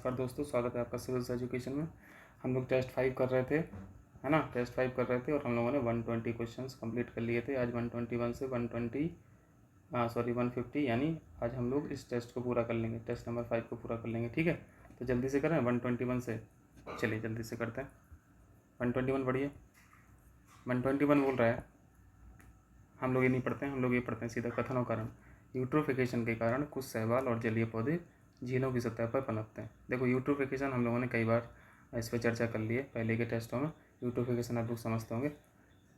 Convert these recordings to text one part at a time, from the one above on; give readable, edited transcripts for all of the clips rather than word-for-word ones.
नमस्कार दोस्तों, स्वागत है आपका सिविल्स एजुकेशन में। हम लोग टेस्ट 5 कर रहे थे, है ना। टेस्ट 5 कर रहे थे और हम लोगों ने 120 क्वेश्चंस कंप्लीट कर लिए थे। आज 121 से 150 यानी आज हम लोग इस टेस्ट को पूरा कर लेंगे, टेस्ट नंबर 5 को पूरा कर लेंगे। ठीक है, तो जल्दी से करें 121 से। चलिए जल्दी से करते हैं। 121 पढ़िए। 121 बोल रहा है, हम लोग ये नहीं पढ़ते हैं, हम लोग ये पढ़ते हैं सीधा। कथन और कारण। यूट्रोफिकेशन के कारण कुछ शैवाल और जलीय पौधे झीलों की सतह पर पनपते हैं। देखो, यूट्रोफिकेशन हम लोगों ने कई बार इस पर चर्चा कर ली है पहले के टेस्टों में। यूट्रोफिकेशन आप लोग समझते होंगे।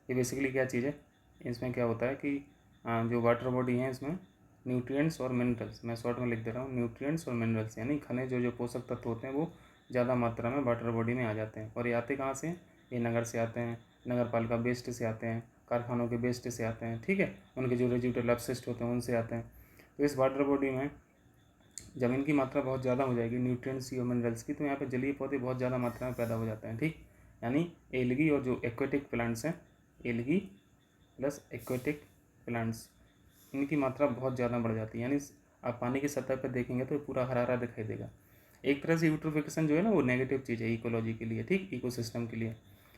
ये बेसिकली क्या चीज़ है, इसमें क्या होता है कि जो वाटर बॉडी है इसमें न्यूट्रिएंट्स और मिनरल्स, मैं शॉर्ट में लिख दे रहा हूँ, न्यूट्रिएंट्स और मिनरल्स यानी खनिज जो पोषक तत्व होते हैं वो ज़्यादा मात्रा में वाटर बॉडी में आ जाते हैं। और ये आते कहाँ से हैं? ये नगर से आते हैं, नगर पालिका वेस्ट से आते हैं, कारखानों के वेस्ट से आते हैं। ठीक है, उनके जो रेजिडुअल अपशिष्ट होते हैं उनसे आते हैं। तो इस वाटर बॉडी में जब इनकी मात्रा बहुत ज़्यादा हो जाएगी न्यूट्रिएंट्स और मिनरल्स की, तो यहाँ पे जलीय पौधे बहुत ज़्यादा मात्रा में पैदा हो जाते हैं। ठीक, यानी एल्गी और जो एक्वेटिक प्लांट्स हैं, एल्गी प्लस एक्वेटिक प्लांट्स, इनकी मात्रा बहुत ज़्यादा बढ़ जाती है। यानी आप पानी की सतह पर देखेंगे तो पूरा हरा हरा दिखाई देगा। एक तरह से यूट्रोफिकेशन जो है ना वो नेगेटिव चीज़ है इकोलॉजी के लिए, ठीक, इकोसिस्टम के लिए।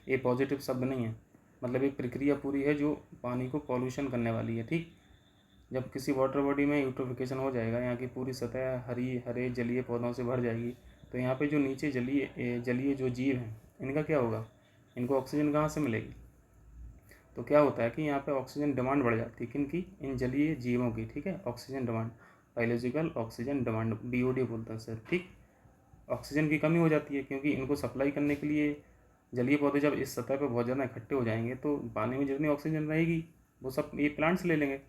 ये पॉजिटिव शब्द नहीं है, मतलब एक प्रक्रिया पूरी है जो पानी को पॉल्यूशन करने वाली है। ठीक, जब किसी वाटर बॉडी में यूट्रोफिकेशन हो जाएगा, यहाँ की पूरी सतह हरे जलीय पौधों से भर जाएगी, तो यहाँ पे जो नीचे जलीय जो जीव हैं इनका क्या होगा? इनको ऑक्सीजन कहाँ से मिलेगी? तो क्या होता है कि यहाँ पे ऑक्सीजन डिमांड बढ़ जाती है, किनकी? इन जलीय जीवों की। ठीक है, oxygen demand, biological oxygen demand, BOD बोलते हैं सर। ठीक, ऑक्सीजन की कमी हो जाती है क्योंकि इनको सप्लाई करने के लिए जलीय पौधे जब इस सतह पर बहुत ज़्यादा इकट्ठे हो जाएंगे तो पानी में जितनी ऑक्सीजन रहेगी वो सब ये प्लांट्स ले लेंगे।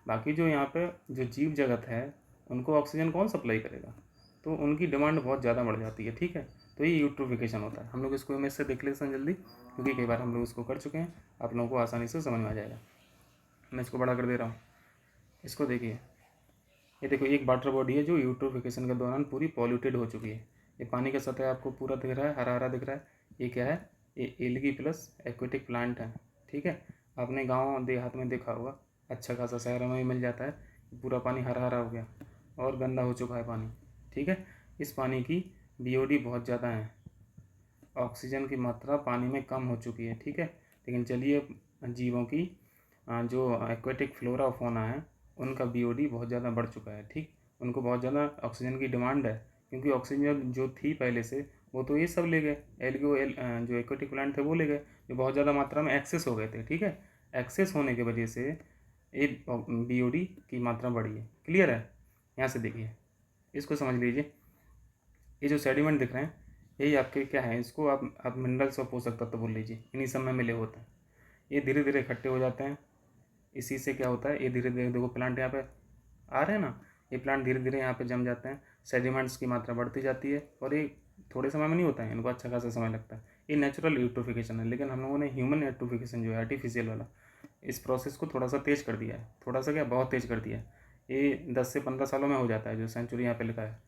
बाकी जो यहाँ पे जो जीव जगत है उनको ऑक्सीजन कौन सप्लाई करेगा? तो उनकी डिमांड बहुत ज़्यादा बढ़ जाती है। ठीक है, तो ये यूट्रोफिकेशन होता है। हम लोग इसको इमेज से देख लेते हैं जल्दी, क्योंकि कई बार हम लोग इसको कर चुके हैं, आप लोगों को आसानी से समझ में आ जाएगा। मैं इसको बड़ा कर दे रहा हूँ, इसको देखिए। ये देखो, एक वाटर बॉडी है जो यूट्रोफिकेशन के दौरान पूरी पॉल्यूटेड हो चुकी है। ये पानी का सतह आपको पूरा दिख रहा है, हरा हरा दिख रहा है। ये क्या है? ये एल्गी प्लस एक्वेटिक प्लांट है। ठीक है, आपने गांव देहात में देखा होगा, अच्छा खासा शहरों में भी मिल जाता है। पूरा पानी हरा हरा हो गया और गंदा हो चुका है पानी। ठीक है, इस पानी की BOD बहुत ज़्यादा है, ऑक्सीजन की मात्रा पानी में कम हो चुकी है। ठीक है, लेकिन जलीय जीवों की जो एक्वेटिक फ्लोरा और फौना है उनका BOD बहुत ज़्यादा बढ़ चुका है। ठीक, उनको बहुत ज़्यादा ऑक्सीजन की डिमांड है, क्योंकि ऑक्सीजन जो थी पहले से वो तो ये सब ले गए, जो एक्वेटिक प्लांट थे वो ले गए, जो बहुत ज़्यादा मात्रा में एक्सेस हो गए थे। ठीक है, एक्सेस होने की वजह से ये BOD की मात्रा बढ़ी है। क्लियर है? यहाँ से देखिए, इसको समझ लीजिए। ये जो सेडिमेंट दिख रहे हैं यही आपके क्या है, इसको आप मिनरल्स और पोषक तत्व बोल लीजिए, इन्हीं सब में मिले होते हैं। ये धीरे धीरे इकट्ठे हो जाते हैं। इसी से क्या होता है, ये धीरे धीरे देखो प्लांट यहाँ पे आ रहे हैं ना, ये प्लांट धीरे धीरे यहाँ पे जम जाते हैं, सेडिमेंट्स की मात्रा बढ़ती जाती है और ये थोड़े समय में नहीं होता है, इनको अच्छा खासा समय लगता है। ये नेचुरल यूट्रोफिकेशन है, लेकिन हम लोगों ने ह्यूमन यूट्रोफिकेशन जो है आर्टिफिशियल वाला, इस प्रोसेस को थोड़ा सा तेज़ कर दिया है। थोड़ा सा क्या, बहुत तेज़ कर दिया है। ये 10 से 15 सालों में हो जाता है, जो सेंचुरी यहाँ पे लिखा है।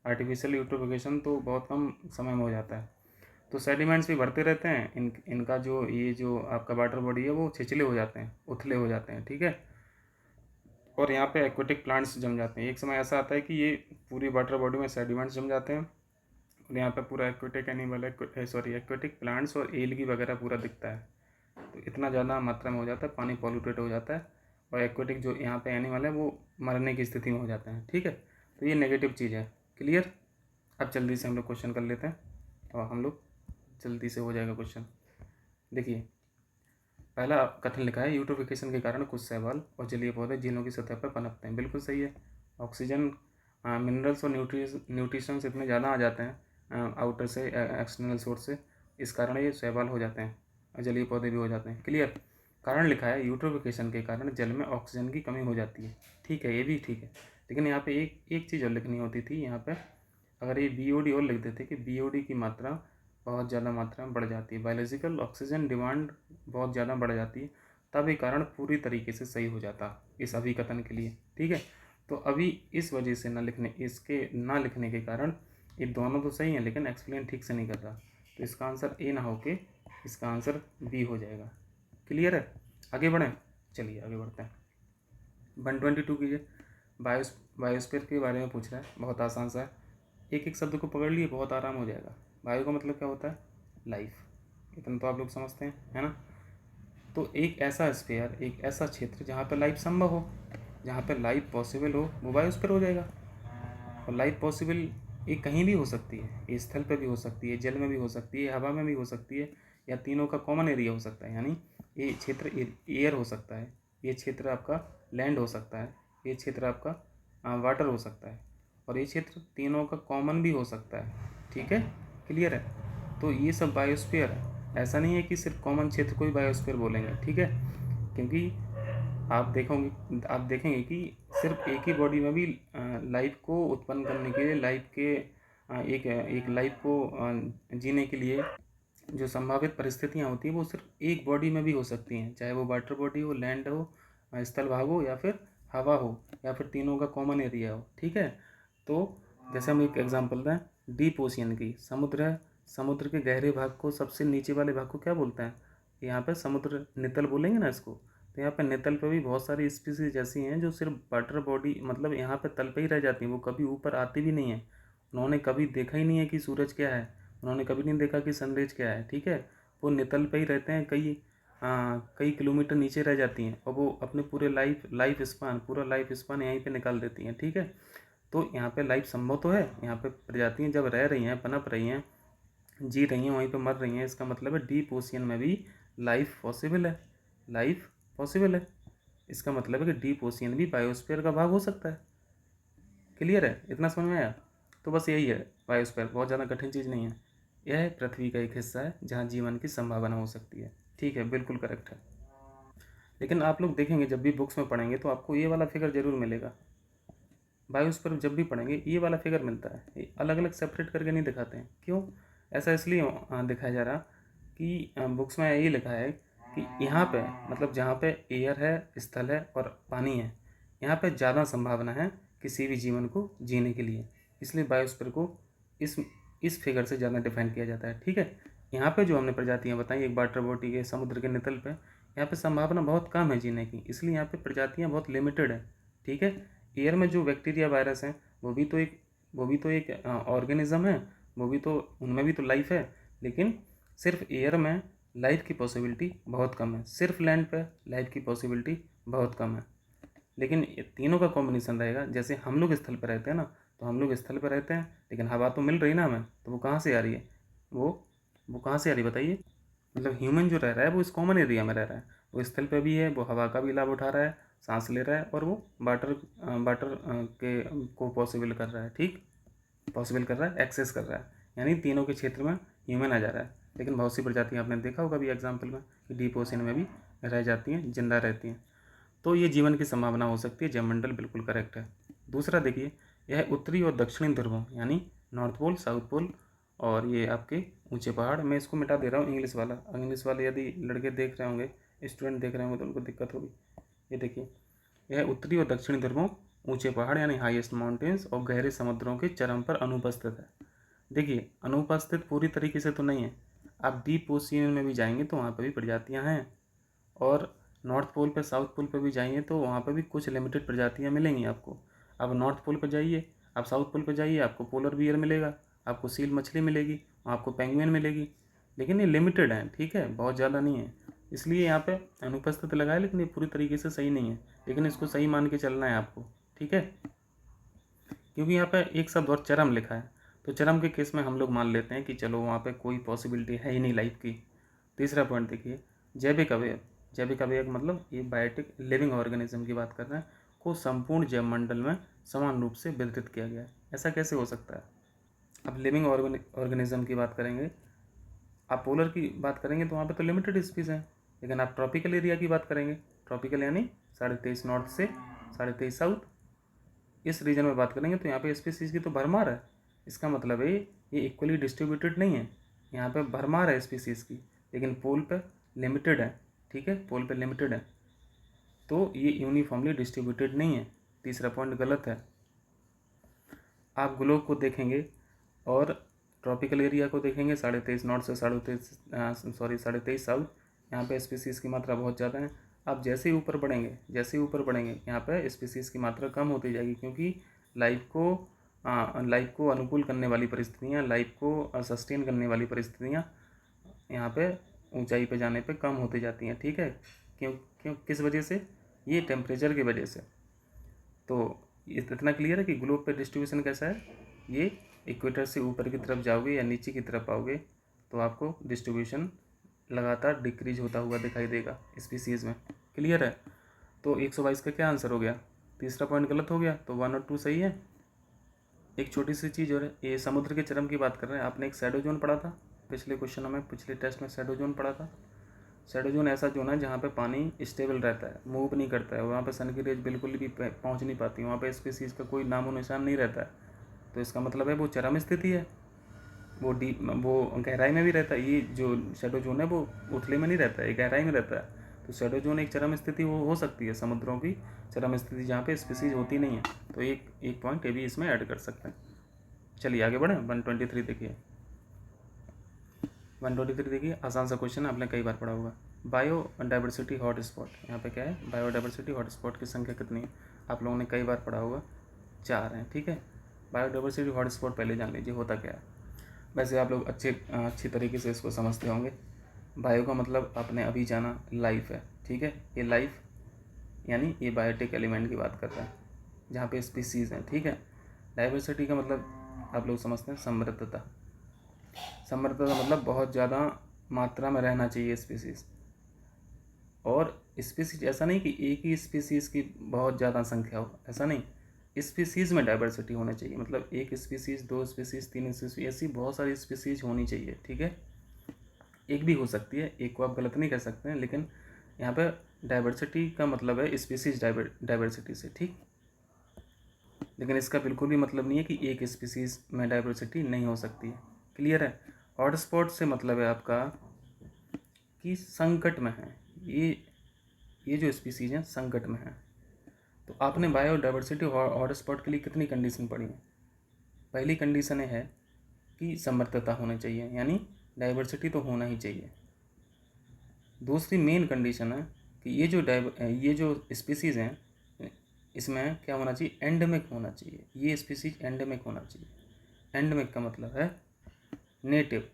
आर्टिफिशियल यूट्रोफिकेशन तो बहुत कम समय में हो जाता है। तो सेडिमेंट्स भी भरते रहते हैं, इनका जो आपका वाटर बॉडी है वो छिछले हो जाते हैं, उथले हो जाते हैं। ठीक है, और यहाँ पे एक्वेटिक प्लांट्स जम जाते हैं। एक समय ऐसा आता है कि ये पूरी वाटर बॉडी में सेडिमेंट्स जम जाते हैं और यहाँ पे पूरा एक्वेटिक प्लांट्स और एल्गी वगैरह पूरा दिखता है। तो इतना ज़्यादा मात्रा में हो जाता है, पानी पॉल्यूटेड हो जाता है और एक्वेटिक जो यहाँ पे एनिमल है वो मरने की स्थिति में हो जाते हैं। ठीक है, तो ये नेगेटिव चीज़ है। क्लियर? अब जल्दी से हम लोग क्वेश्चन कर लेते हैं और हम लोग जल्दी से हो जाएगा क्वेश्चन। देखिए, पहला कथन लिखा है, यूट्रोफिकेशन के कारण कुछ शैवाल और जलीय पौधे झीलों की सतह पर पनपते हैं। बिल्कुल सही है। ऑक्सीजन, मिनरल्स और न्यूट्रिशंस इतने ज़्यादा आ जाते हैं आउटर से, एक्सटर्नल सोर्स से, इस कारण ये शैवाल हो जाते हैं और जलीय पौधे भी हो जाते हैं। क्लियर? कारण लिखा है, यूट्रोफिकेशन के कारण जल में ऑक्सीजन की कमी हो जाती है। ठीक है, ये भी ठीक है, लेकिन यहाँ पे एक चीज़ और लिखनी होती थी। यहाँ पे अगर ये BOD और लिख देते कि BOD की मात्रा बहुत ज़्यादा मात्रा में बढ़ जाती है, बायोलॉजिकल ऑक्सीजन डिमांड बहुत ज़्यादा बढ़ जाती है, तब ये कारण पूरी तरीके से सही हो जाता इस अभिकथन के लिए। ठीक है, तो अभी इस वजह से इसके ना लिखने के कारण ये दोनों तो सही हैं लेकिन एक्सप्लेन ठीक से नहीं कर रहा, तो इसका आंसर A ना होके इसका आंसर B हो जाएगा। क्लियर है? आगे बढ़ें, चलिए आगे बढ़ते हैं। 122 कीजिए। बायोस्फीयर के बारे में पूछ रहा है, बहुत आसान सा है। एक एक शब्द को पकड़ लिए, बहुत आराम हो जाएगा। बायो का मतलब क्या होता है? लाइफ। इतना तो आप लोग समझते हैं, है ना? तो एक ऐसा स्फीयर, एक ऐसा क्षेत्र जहाँ पे लाइफ संभव हो, जहाँ पे लाइफ पॉसिबल हो, वो बायोस्फीयर हो जाएगा। और लाइफ पॉसिबल ये कहीं भी हो सकती है, ये स्थल पे भी हो सकती है, जल में भी हो सकती है, हवा में भी हो सकती है, या तीनों का कॉमन एरिया हो सकता है। यानी ये क्षेत्र एयर हो सकता है, ये क्षेत्र आपका लैंड हो सकता है, ये क्षेत्र आपका वाटर हो सकता है, और ये क्षेत्र तीनों का कॉमन भी हो सकता है। ठीक है, क्लियर है? तो ये सब बायोस्फीयर है। ऐसा नहीं है कि सिर्फ कॉमन क्षेत्र को ही बायोस्फीयर बोलेंगे, ठीक है? क्योंकि आप देखेंगे कि सिर्फ एक ही बॉडी में भी लाइफ को उत्पन्न करने के लिए, लाइफ के एक एक लाइफ को जीने के लिए जो संभावित परिस्थितियाँ होती हैं वो सिर्फ एक बॉडी में भी हो सकती हैं, चाहे वो वाटर बॉडी हो, लैंड हो, स्थल भाग हो, या फिर हवा हो, या फिर तीनों का कॉमन एरिया हो। ठीक है? तो जैसे हम एक एग्जांपल दें डीप ओशियन की, समुद्र है, समुद्र के गहरे भाग को, सबसे नीचे वाले भाग को क्या बोलते हैं? यहाँ पे समुद्र नितल बोलेंगे ना इसको। तो यहाँ पे नितल पे भी बहुत सारी स्पीसीज ऐसी हैं जो सिर्फ वाटर बॉडी, मतलब यहाँ पे तल पे ही रह जाती हैं, वो कभी ऊपर आती भी नहीं है। उन्होंने कभी देखा ही नहीं है कि सूरज क्या है, उन्होंने कभी नहीं देखा कि सनराइज क्या है। ठीक है? वो नितल पे ही रहते हैं, कई किलोमीटर नीचे रह जाती हैं, और वो अपने पूरे पूरा लाइफ स्पान यहीं पे निकाल देती हैं। ठीक है? तो यहाँ पे लाइफ संभव तो है, यहाँ पे प्रजातियाँ जब रह रही हैं, पनप रही हैं, जी रही हैं, वहीं पे मर रही हैं, इसका मतलब है डीप ओशियन में भी लाइफ पॉसिबल है। लाइफ पॉसिबल है, इसका मतलब है कि डीप ओशियन भी बायोस्फीयर का भाग हो सकता है। क्लियर है? इतना समझ में आया? तो बस यही है बायोस्फीयर, बहुत ज़्यादा कठिन चीज़ नहीं है। यह पृथ्वी का एक हिस्सा है जहाँ जीवन की संभावना हो सकती है। ठीक है, बिल्कुल करेक्ट है। लेकिन आप लोग देखेंगे जब भी बुक्स में पढ़ेंगे तो आपको ये वाला फिगर जरूर मिलेगा। बायोस्फीयर जब भी पढ़ेंगे ये वाला फिगर मिलता है, ये अलग अलग सेपरेट करके नहीं दिखाते हैं। क्यों ऐसा? इसलिए दिखाया जा रहा कि बुक्स में यही लिखा है कि यहाँ पे, मतलब जहाँ पे एयर है, स्थल है और पानी है, यहाँ पे ज़्यादा संभावना है किसी भी जीवन को जीने के लिए। इसलिए बायोस्फीयर को इस फिगर से ज़्यादा डिफाइन किया जाता है। ठीक है? यहाँ पे जो हमने प्रजातियाँ बताई, एक वाटर बॉडी के, समुद्र के नितल पे, यहाँ पे संभावना बहुत कम है जीने की, इसलिए यहाँ पे प्रजातियाँ बहुत लिमिटेड है। ठीक है? एयर में जो बैक्टीरिया वायरस हैं वो भी तो एक ऑर्गेनिज्म है, वो भी तो, उनमें भी तो लाइफ है। लेकिन सिर्फ एयर में लाइफ की पॉसिबिलिटी बहुत कम है, सिर्फ लैंड पे लाइफ की पॉसिबिलिटी बहुत कम है। लेकिन ये तीनों का कॉम्बिनेशन रहेगा। जैसे हम लोग स्थल पर रहते हैं ना, तो हम लोग स्थल पर रहते हैं, लेकिन हवा तो मिल रही ना हमें, तो वो कहाँ से आ रही है? वो वो कहाँ से आ रही है बताइए? मतलब ह्यूमन जो रह रहा है वो इस कॉमन एरिया में रह रहा है, वो स्थल पे भी है, वो हवा का भी लाभ उठा रहा है, सांस ले रहा है, और वो वाटर के को पॉसिबल कर रहा है। ठीक, पॉसिबल कर रहा है, एक्सेस कर रहा है, यानी तीनों के क्षेत्र में ह्यूमन आ जा रहा है। लेकिन बहुत सी प्रजातियाँ आपने देखा होगा भी एग्जाम्पल में कि डीप ओशन में भी रह जाती हैं, जिंदा रहती हैं। तो ये जीवन की संभावना हो सकती है, जयमंडल बिल्कुल करेक्ट है। दूसरा देखिए, यह उत्तरी और दक्षिणी ध्रुवों यानी नॉर्थ पोल, साउथ पोल, और ये आपके ऊंचे पहाड़, मैं इसको मिटा दे रहा हूँ इंग्लिश वाले यदि लड़के देख रहे होंगे, स्टूडेंट देख रहे होंगे, तो उनको दिक्कत होगी। ये देखिए, यह उत्तरी और दक्षिणी ध्रुवों, ऊंचे पहाड़ यानी हाईएस्ट माउंटेन्स, और गहरे समुद्रों के चरम पर अनुपस्थित है। देखिए, अनुपस्थित पूरी तरीके से तो नहीं है, आप डीप ओशियन में भी जाएंगे तो वहाँ पर भी प्रजातियाँ हैं, और नॉर्थ पोल पे, साउथ पोल पे भी जाइए तो वहाँ पे भी कुछ लिमिटेड प्रजातियाँ मिलेंगी आपको। आप नॉर्थ पोल पे जाइए, आप साउथ पोल पे जाइए, आपको पोलर बियर मिलेगा, आपको सील मछली मिलेगी, आपको पेंगुइन मिलेगी, लेकिन ये लिमिटेड है। ठीक है? बहुत ज़्यादा नहीं है, इसलिए यहाँ पे अनुपस्थित लगा है, लेकिन ये पूरी तरीके से सही नहीं है, लेकिन इसको सही मान के चलना है आपको। ठीक है? क्योंकि यहाँ पे एक शब्द और चरम लिखा है, तो चरम के केस में हम लोग मान लेते हैं कि चलो वहाँ पे कोई पॉसिबिलिटी है ही नहीं लाइफ की। तीसरा पॉइंट देखिए, जैविक अवयव। जैविक अवयव मतलब ये बायोटिक लिविंग ऑर्गेनिज्म की बात कर रहे हैं, को संपूर्ण जैव मंडल में समान रूप से वितरित किया गया है। ऐसा कैसे हो सकता है? अब लिविंग ऑर्गेनिज्म की बात करेंगे, आप पोलर की बात करेंगे तो वहाँ पे तो लिमिटेड स्पीस हैं, लेकिन आप ट्रॉपिकल एरिया की बात करेंगे, ट्रॉपिकल यानी 23.5 नॉर्थ से 23.5 साउथ, इस रीजन में बात करेंगे तो यहाँ पे स्पीसीज की तो भरमार है। इसका मतलब है ये इक्वली डिस्ट्रीब्यूटेड नहीं है, यहाँ पे भरमार है स्पीसीज की, लेकिन पोल पे लिमिटेड है। ठीक है? पोल पे लिमिटेड है, तो ये यूनिफॉर्मली डिस्ट्रीब्यूटेड नहीं है। तीसरा पॉइंट गलत है। आप ग्लोब को देखेंगे और ट्रॉपिकल एरिया को देखेंगे, 23.5 नॉर्थ से 23.5 साउथ, यहाँ पे स्पीसीज़ की मात्रा बहुत ज़्यादा है। आप जैसे ही ऊपर बढ़ेंगे यहाँ पे स्पीसीज़ की मात्रा कम होती जाएगी, क्योंकि लाइफ को हाँ, लाइफ को अनुकूल करने वाली परिस्थितियाँ, लाइफ को सस्टेन करने वाली परिस्थितियाँ यहाँ पे ऊंचाई पे जाने पे कम होती जाती हैं। ठीक है, क्यों क्यों किस वजह से? ये टेम्परेचर की वजह से। तो इतना क्लियर है कि ग्लोब पे डिस्ट्रीब्यूशन कैसा है। ये इक्वेटर से ऊपर की तरफ जाओगे या नीचे की तरफ आओगे तो आपको डिस्ट्रीब्यूशन लगातार डिक्रीज होता हुआ दिखाई देगा स्पीसीज़ में। क्लियर है? तो 122 का क्या आंसर हो गया? तीसरा पॉइंट गलत हो गया, तो 1 और 2 सही है। एक छोटी सी चीज़ और है, ये समुद्र के चरम की बात कर रहे हैं। आपने एक शैडो जोन पढ़ा था पिछले क्वेश्चनों में, पिछले टेस्ट में शैडो जोन पढ़ा था। शैडो जोन ऐसा जोन है जहाँ पे पानी स्टेबल रहता है, मूव नहीं करता है, वहाँ पे सन की रेज बिल्कुल भी पहुँच नहीं पाती, वहाँ पे स्पीसीज़ का कोई नामो निशान नहीं रहता है। तो इसका मतलब है वो चरम स्थिति है, वो गहराई में भी रहता है। ये जो शैडो जोन है वो उथले में नहीं रहता है, ये गहराई में रहता है। तो शैडो जोन एक चरम स्थिति हो सकती है, समुद्रों की चरम स्थिति जहाँ पे स्पीसीज होती नहीं है। तो एक पॉइंट ये भी इसमें ऐड कर सकते हैं। चलिए आगे बढ़ें। 123 देखिए, 123 देखिए, आसान सा क्वेश्चन है, आपने कई बार पढ़ा होगा। बायोडाइवर्सिटी हॉटस्पॉट, यहाँ पे क्या है? बायोडाइवर्सिटी हॉटस्पॉट की संख्या कितनी है? आप लोगों ने कई बार पढ़ा होगा, 4 हैं। ठीक है, बायोडाइवर्सिटी हॉटस्पॉट पहले जान लीजिए होता क्या है। वैसे आप लोग अच्छी तरीके से इसको समझते होंगे। बायो का मतलब आपने अभी जाना लाइफ है। ठीक है, ये लाइफ यानी ये बायोटिक एलिमेंट की बात करता है जहाँ पे स्पीसीज़ हैं। ठीक है, डाइवर्सिटी का मतलब आप लोग समझते हैं समृद्धता। समृद्धता मतलब बहुत ज़्यादा मात्रा में रहना चाहिए स्पीसीज़। और स्पीसीज ऐसा नहीं कि एक ही स्पीसीज़ की बहुत ज़्यादा संख्या हो, ऐसा नहीं। स्पीसीज़ में डाइवर्सिटी होनी चाहिए, मतलब एक स्पीसीज़, 2 स्पीसीज़, 3 स्पीसीज़, ऐसी बहुत सारी स्पीसीज़ होनी चाहिए। ठीक है, एक भी हो सकती है, एक को आप गलत नहीं कह सकते हैं, लेकिन यहाँ पे डाइवर्सिटी का मतलब है स्पीसीज डाइवर्सिटी से। ठीक, लेकिन इसका बिल्कुल भी मतलब नहीं है कि एक स्पीसीज में डाइवर्सिटी नहीं हो सकती है। क्लियर है? हॉटस्पॉट से मतलब है आपका कि संकट में है, ये जो स्पीसीज हैं संकट में है। तो आपने बायोडाइवर्सिटी हॉटस्पॉट के लिए कितनी कंडीशन पढ़ी है? पहली कंडीशन है कि समर्थता होनी चाहिए, यानी डाइवर्सिटी तो होना ही चाहिए। दूसरी मेन कंडीशन है कि ये जो स्पीसीज़ हैं इसमें क्या होना चाहिए? एंडेमिक होना चाहिए। ये स्पीसीज एंडेमिक होना चाहिए। एंडेमिक का मतलब है नेटिव।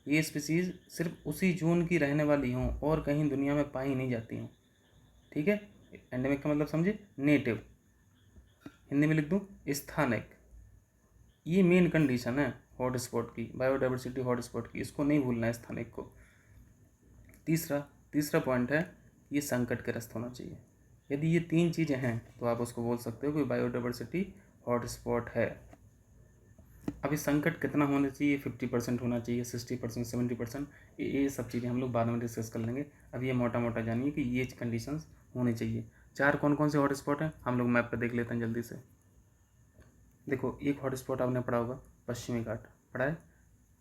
ये स्पीसीज सिर्फ उसी जोन की रहने वाली हों और कहीं दुनिया में पाई नहीं जाती हों। ठीक है, एंडेमिक का मतलब समझे? नेटिव, हिंदी में लिख दूँ स्थानिक। ये मेन कंडीशन है हॉटस्पॉट की, बायोडाइवर्सिटी हॉटस्पॉट की, इसको नहीं भूलना है, स्थानिक को। तीसरा पॉइंट है ये संकटग्रस्त होना चाहिए। यदि ये 3 चीज़ें हैं तो आप उसको बोल सकते हो कि बायोडाइवर्सिटी हॉटस्पॉट है। अभी संकट कितना होना चाहिए? 50% होना चाहिए, 60%, 70%, ये सब चीज़ें हम लोग बाद में डिस्कस कर लेंगे। अब ये मोटा मोटा जानिए कि ये कंडीशंस होनी चाहिए। 4 कौन कौन से हॉटस्पॉट हैं हम लोग मैप पर देख लेते हैं जल्दी से। देखो, एक हॉटस्पॉट आपने पढ़ा होगा पश्चिमी घाट, पढ़ा है?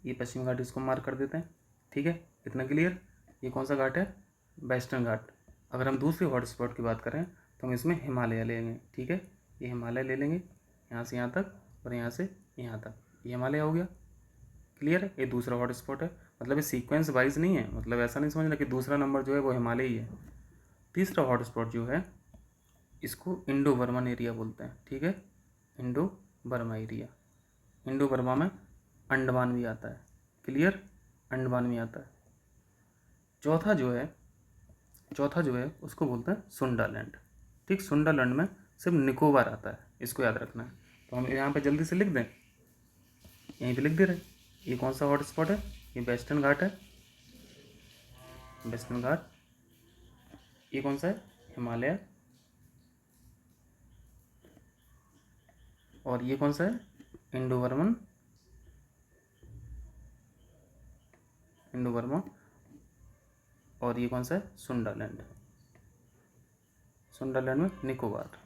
ये पश्चिमी घाट, इसको मार्क कर देते हैं। ठीक है, इतना क्लियर? ये कौन सा घाट है? वेस्टर्न घाट। अगर हम दूसरे हॉटस्पॉट की बात करें तो हम इसमें हिमालय लेंगे। ठीक है, ये हिमालय ले लेंगे, यहाँ से यहाँ तक और यहाँ से यहाँ तक, ये हिमालय हो गया। क्लियर है? ये दूसरा हॉटस्पॉट है। मतलब ये सीक्वेंस वाइज नहीं है, मतलब ऐसा नहीं समझना कि दूसरा नंबर जो है वो हिमालय ही है। तीसरा हॉटस्पॉट जो है इसको इंडो बर्मन एरिया बोलते हैं। ठीक है, Indo Burma area. Indo Burma में अंडमान भी आता है। क्लियर? अंडमान भी आता है। चौथा जो है उसको बोलते हैं सुंडालैंड। ठीक, सुंडालैंड में सिर्फ निकोबार आता है, इसको याद रखना है। तो हम यहाँ पे जल्दी से लिख दें, यहीं पे लिख दे रहे। ये कौन सा हॉटस्पॉट है? ये वेस्टर्न घाट है, वेस्टर्न घाट। ये कौन सा है? हिमालय। और ये कौन सा है? Indo Burman, Indo Burma. और ये कौन सा है? सुंडालैंड। सुंडालैंड में निकोबार,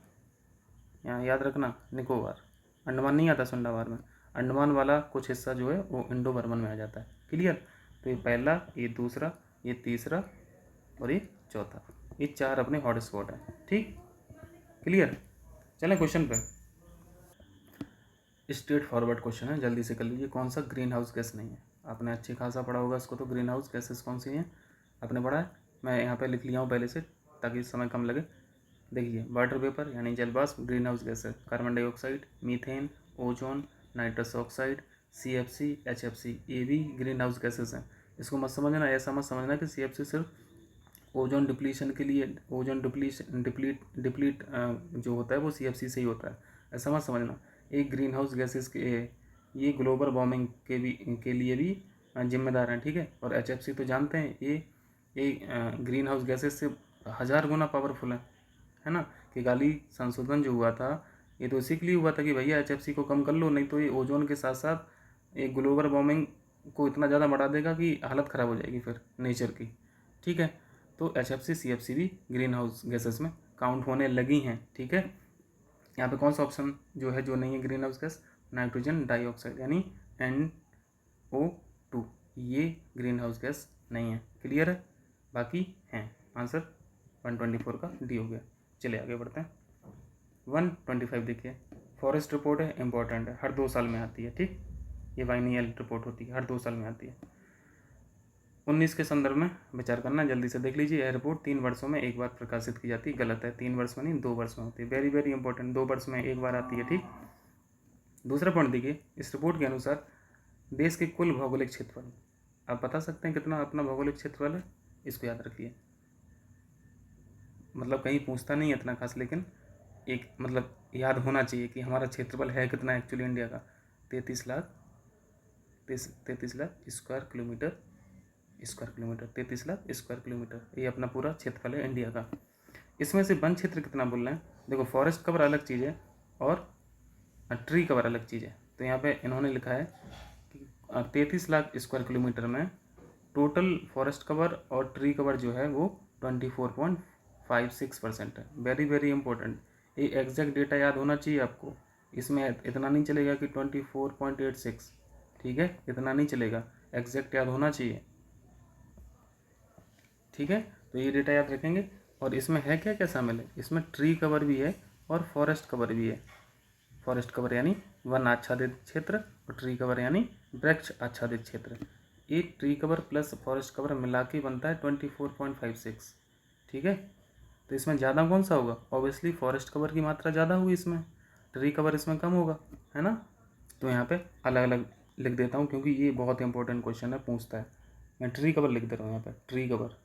यहाँ याद रखना निकोबार। अंडमान नहीं आता सुंडाबार में, अंडमान वाला कुछ हिस्सा जो है वो इंडो बर्मन में आ जाता है। क्लियर? तो ये पहला, ये दूसरा, ये तीसरा और ये चौथा, ये 4 अपने हॉटस्पॉट हैं। ठीक, क्लियर? चलें क्वेश्चन पे। स्ट्रेट फॉरवर्ड क्वेश्चन है, जल्दी से कर लीजिए। कौन सा ग्रीन हाउस गैस नहीं है? आपने अच्छी खासा पढ़ा होगा इसको, तो ग्रीन हाउस गैसेस कौन सी हैं आपने पढ़ा है। मैं यहाँ पे लिख लिया हूँ पहले से ताकि समय कम लगे। देखिए, वाटर वेपर यानी जल वाष्प ग्रीन हाउस गैस है। Carbon dioxide, methane, ozone, nitrous oxide, CFC, HFC, ये भी ग्रीन हाउस गैसेस हैं। इसको मत समझना, ऐसा मत समझना कि CFC सिर्फ ओजोन डिप्लीशन के लिए, ओजोन डिप्लीट जो होता है वो CFC से ही होता है, ऐसा मत समझना। एक ग्रीन हाउस गैसेस के ये ग्लोबल वार्मिंग के लिए भी जिम्मेदार हैं, ठीक है। और HFC तो जानते हैं ये ग्रीन हाउस गैसेस से 1000 गुना पावरफुल है ना। कि गाली संशोधन जो हुआ था ये तो इसी के लिए हुआ था कि भैया HFC को कम कर लो, नहीं तो ये ओजोन के साथ साथ ये ग्लोबल वार्मिंग को इतना ज़्यादा बढ़ा देगा कि हालत ख़राब हो जाएगी फिर नेचर की, ठीक है। तो HFC CFC भी ग्रीन हाउस गैसेस में काउंट होने लगी हैं, ठीक है। यहाँ पे कौन सा ऑप्शन जो है जो नहीं है green house gas, nitrogen dioxide यानी NO2, ये ग्रीन हाउस गैस नहीं है, क्लियर है। बाकी हैं, आंसर 124 का डी हो गया। चलिए आगे बढ़ते हैं। 125 देखिए, फॉरेस्ट रिपोर्ट है, इंपॉर्टेंट है, हर 2 साल में आती है, ठीक। ये बाइनियल रिपोर्ट होती है, हर 2 साल में आती है। 19 के संदर्भ में विचार करना, जल्दी से देख लीजिए। यह रिपोर्ट 3 वर्षों में एक बार प्रकाशित की जाती है, गलत है, 3 वर्ष में नहीं 2 वर्ष में होती है। वेरी वेरी इंपॉर्टेंट, 2 वर्ष में एक बार आती है, ठीक। दूसरा पॉइंट देखिए, इस रिपोर्ट के अनुसार देश के कुल भौगोलिक क्षेत्रफल, आप बता सकते हैं कितना अपना भौगोलिक क्षेत्रफल है, इसको याद रखिए। मतलब कहीं पूछता नहीं है इतना खास, लेकिन एक मतलब याद होना चाहिए कि हमारा क्षेत्रफल है कितना एक्चुअली इंडिया का, 33 lakh square kilometre, 33 lakh square kilometre, ये अपना पूरा क्षेत्रफल है इंडिया का। इसमें से वन क्षेत्र कितना बोल रहे हैं, देखो फॉरेस्ट कवर अलग चीज़ है और ट्री कवर अलग चीज़ है। तो यहाँ पे इन्होंने लिखा है कि 33 लाख स्क्वायर किलोमीटर में टोटल फॉरेस्ट कवर और ट्री कवर जो है वो 24.56% है। वेरी वेरी इंपॉर्टेंट, ये एग्जैक्ट डेटा याद होना चाहिए आपको। इसमें इतना नहीं चलेगा कि 24.86, ठीक है, इतना नहीं चलेगा, एग्जैक्ट याद होना चाहिए, ठीक है। तो ये डेटा याद रखेंगे। और इसमें है क्या क्या शामिल है, इसमें ट्री कवर भी है और फॉरेस्ट कवर भी है। फॉरेस्ट कवर यानी वन आच्छादित क्षेत्र और ट्री कवर यानी वृक्ष आच्छादित क्षेत्र। ये tree cover plus forest cover मिला के बनता है 24.56, ठीक है। तो इसमें ज़्यादा कौन सा होगा, ऑब्वियसली फॉरेस्ट कवर की मात्रा ज़्यादा होगी, इसमें ट्री कवर इसमें कम होगा, है ना। तो यहाँ पे अलग अलग लिख देता हूँ क्योंकि ये बहुत इंपॉर्टेंट क्वेश्चन है, पूछता है। मैं ट्री कवर लिख दे रहा हूँ यहाँ पे, ट्री कवर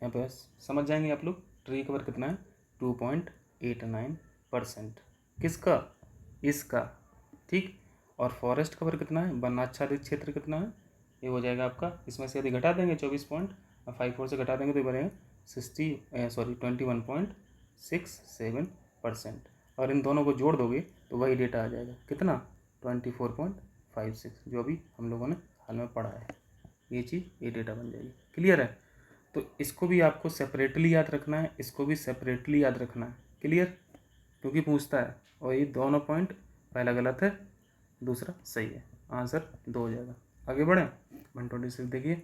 यहाँ पे समझ जाएंगे आप लोग। ट्री कवर कितना है, 2.89%, किसका, इसका, ठीक। और फॉरेस्ट कवर कितना है, वन आच्छादित क्षेत्र कितना है, ये हो जाएगा आपका, इसमें से यदि घटा देंगे 24.54 से घटा देंगे तो बनेगा 21.67%। और इन दोनों को जोड़ दोगे तो वही डेटा आ जाएगा, कितना, 24.56, जो अभी हम लोगों ने हाल में पढ़ा है। ये चीज़, ये डेटा बन जाएगी, क्लियर है। तो इसको भी आपको सेपरेटली याद रखना है, इसको भी सेपरेटली याद रखना है, क्लियर, क्योंकि पूछता है। और ये दोनों पॉइंट, पहला गलत है, दूसरा सही है, आंसर 2 हो जाएगा। आगे बढ़ें, 126 देखिए।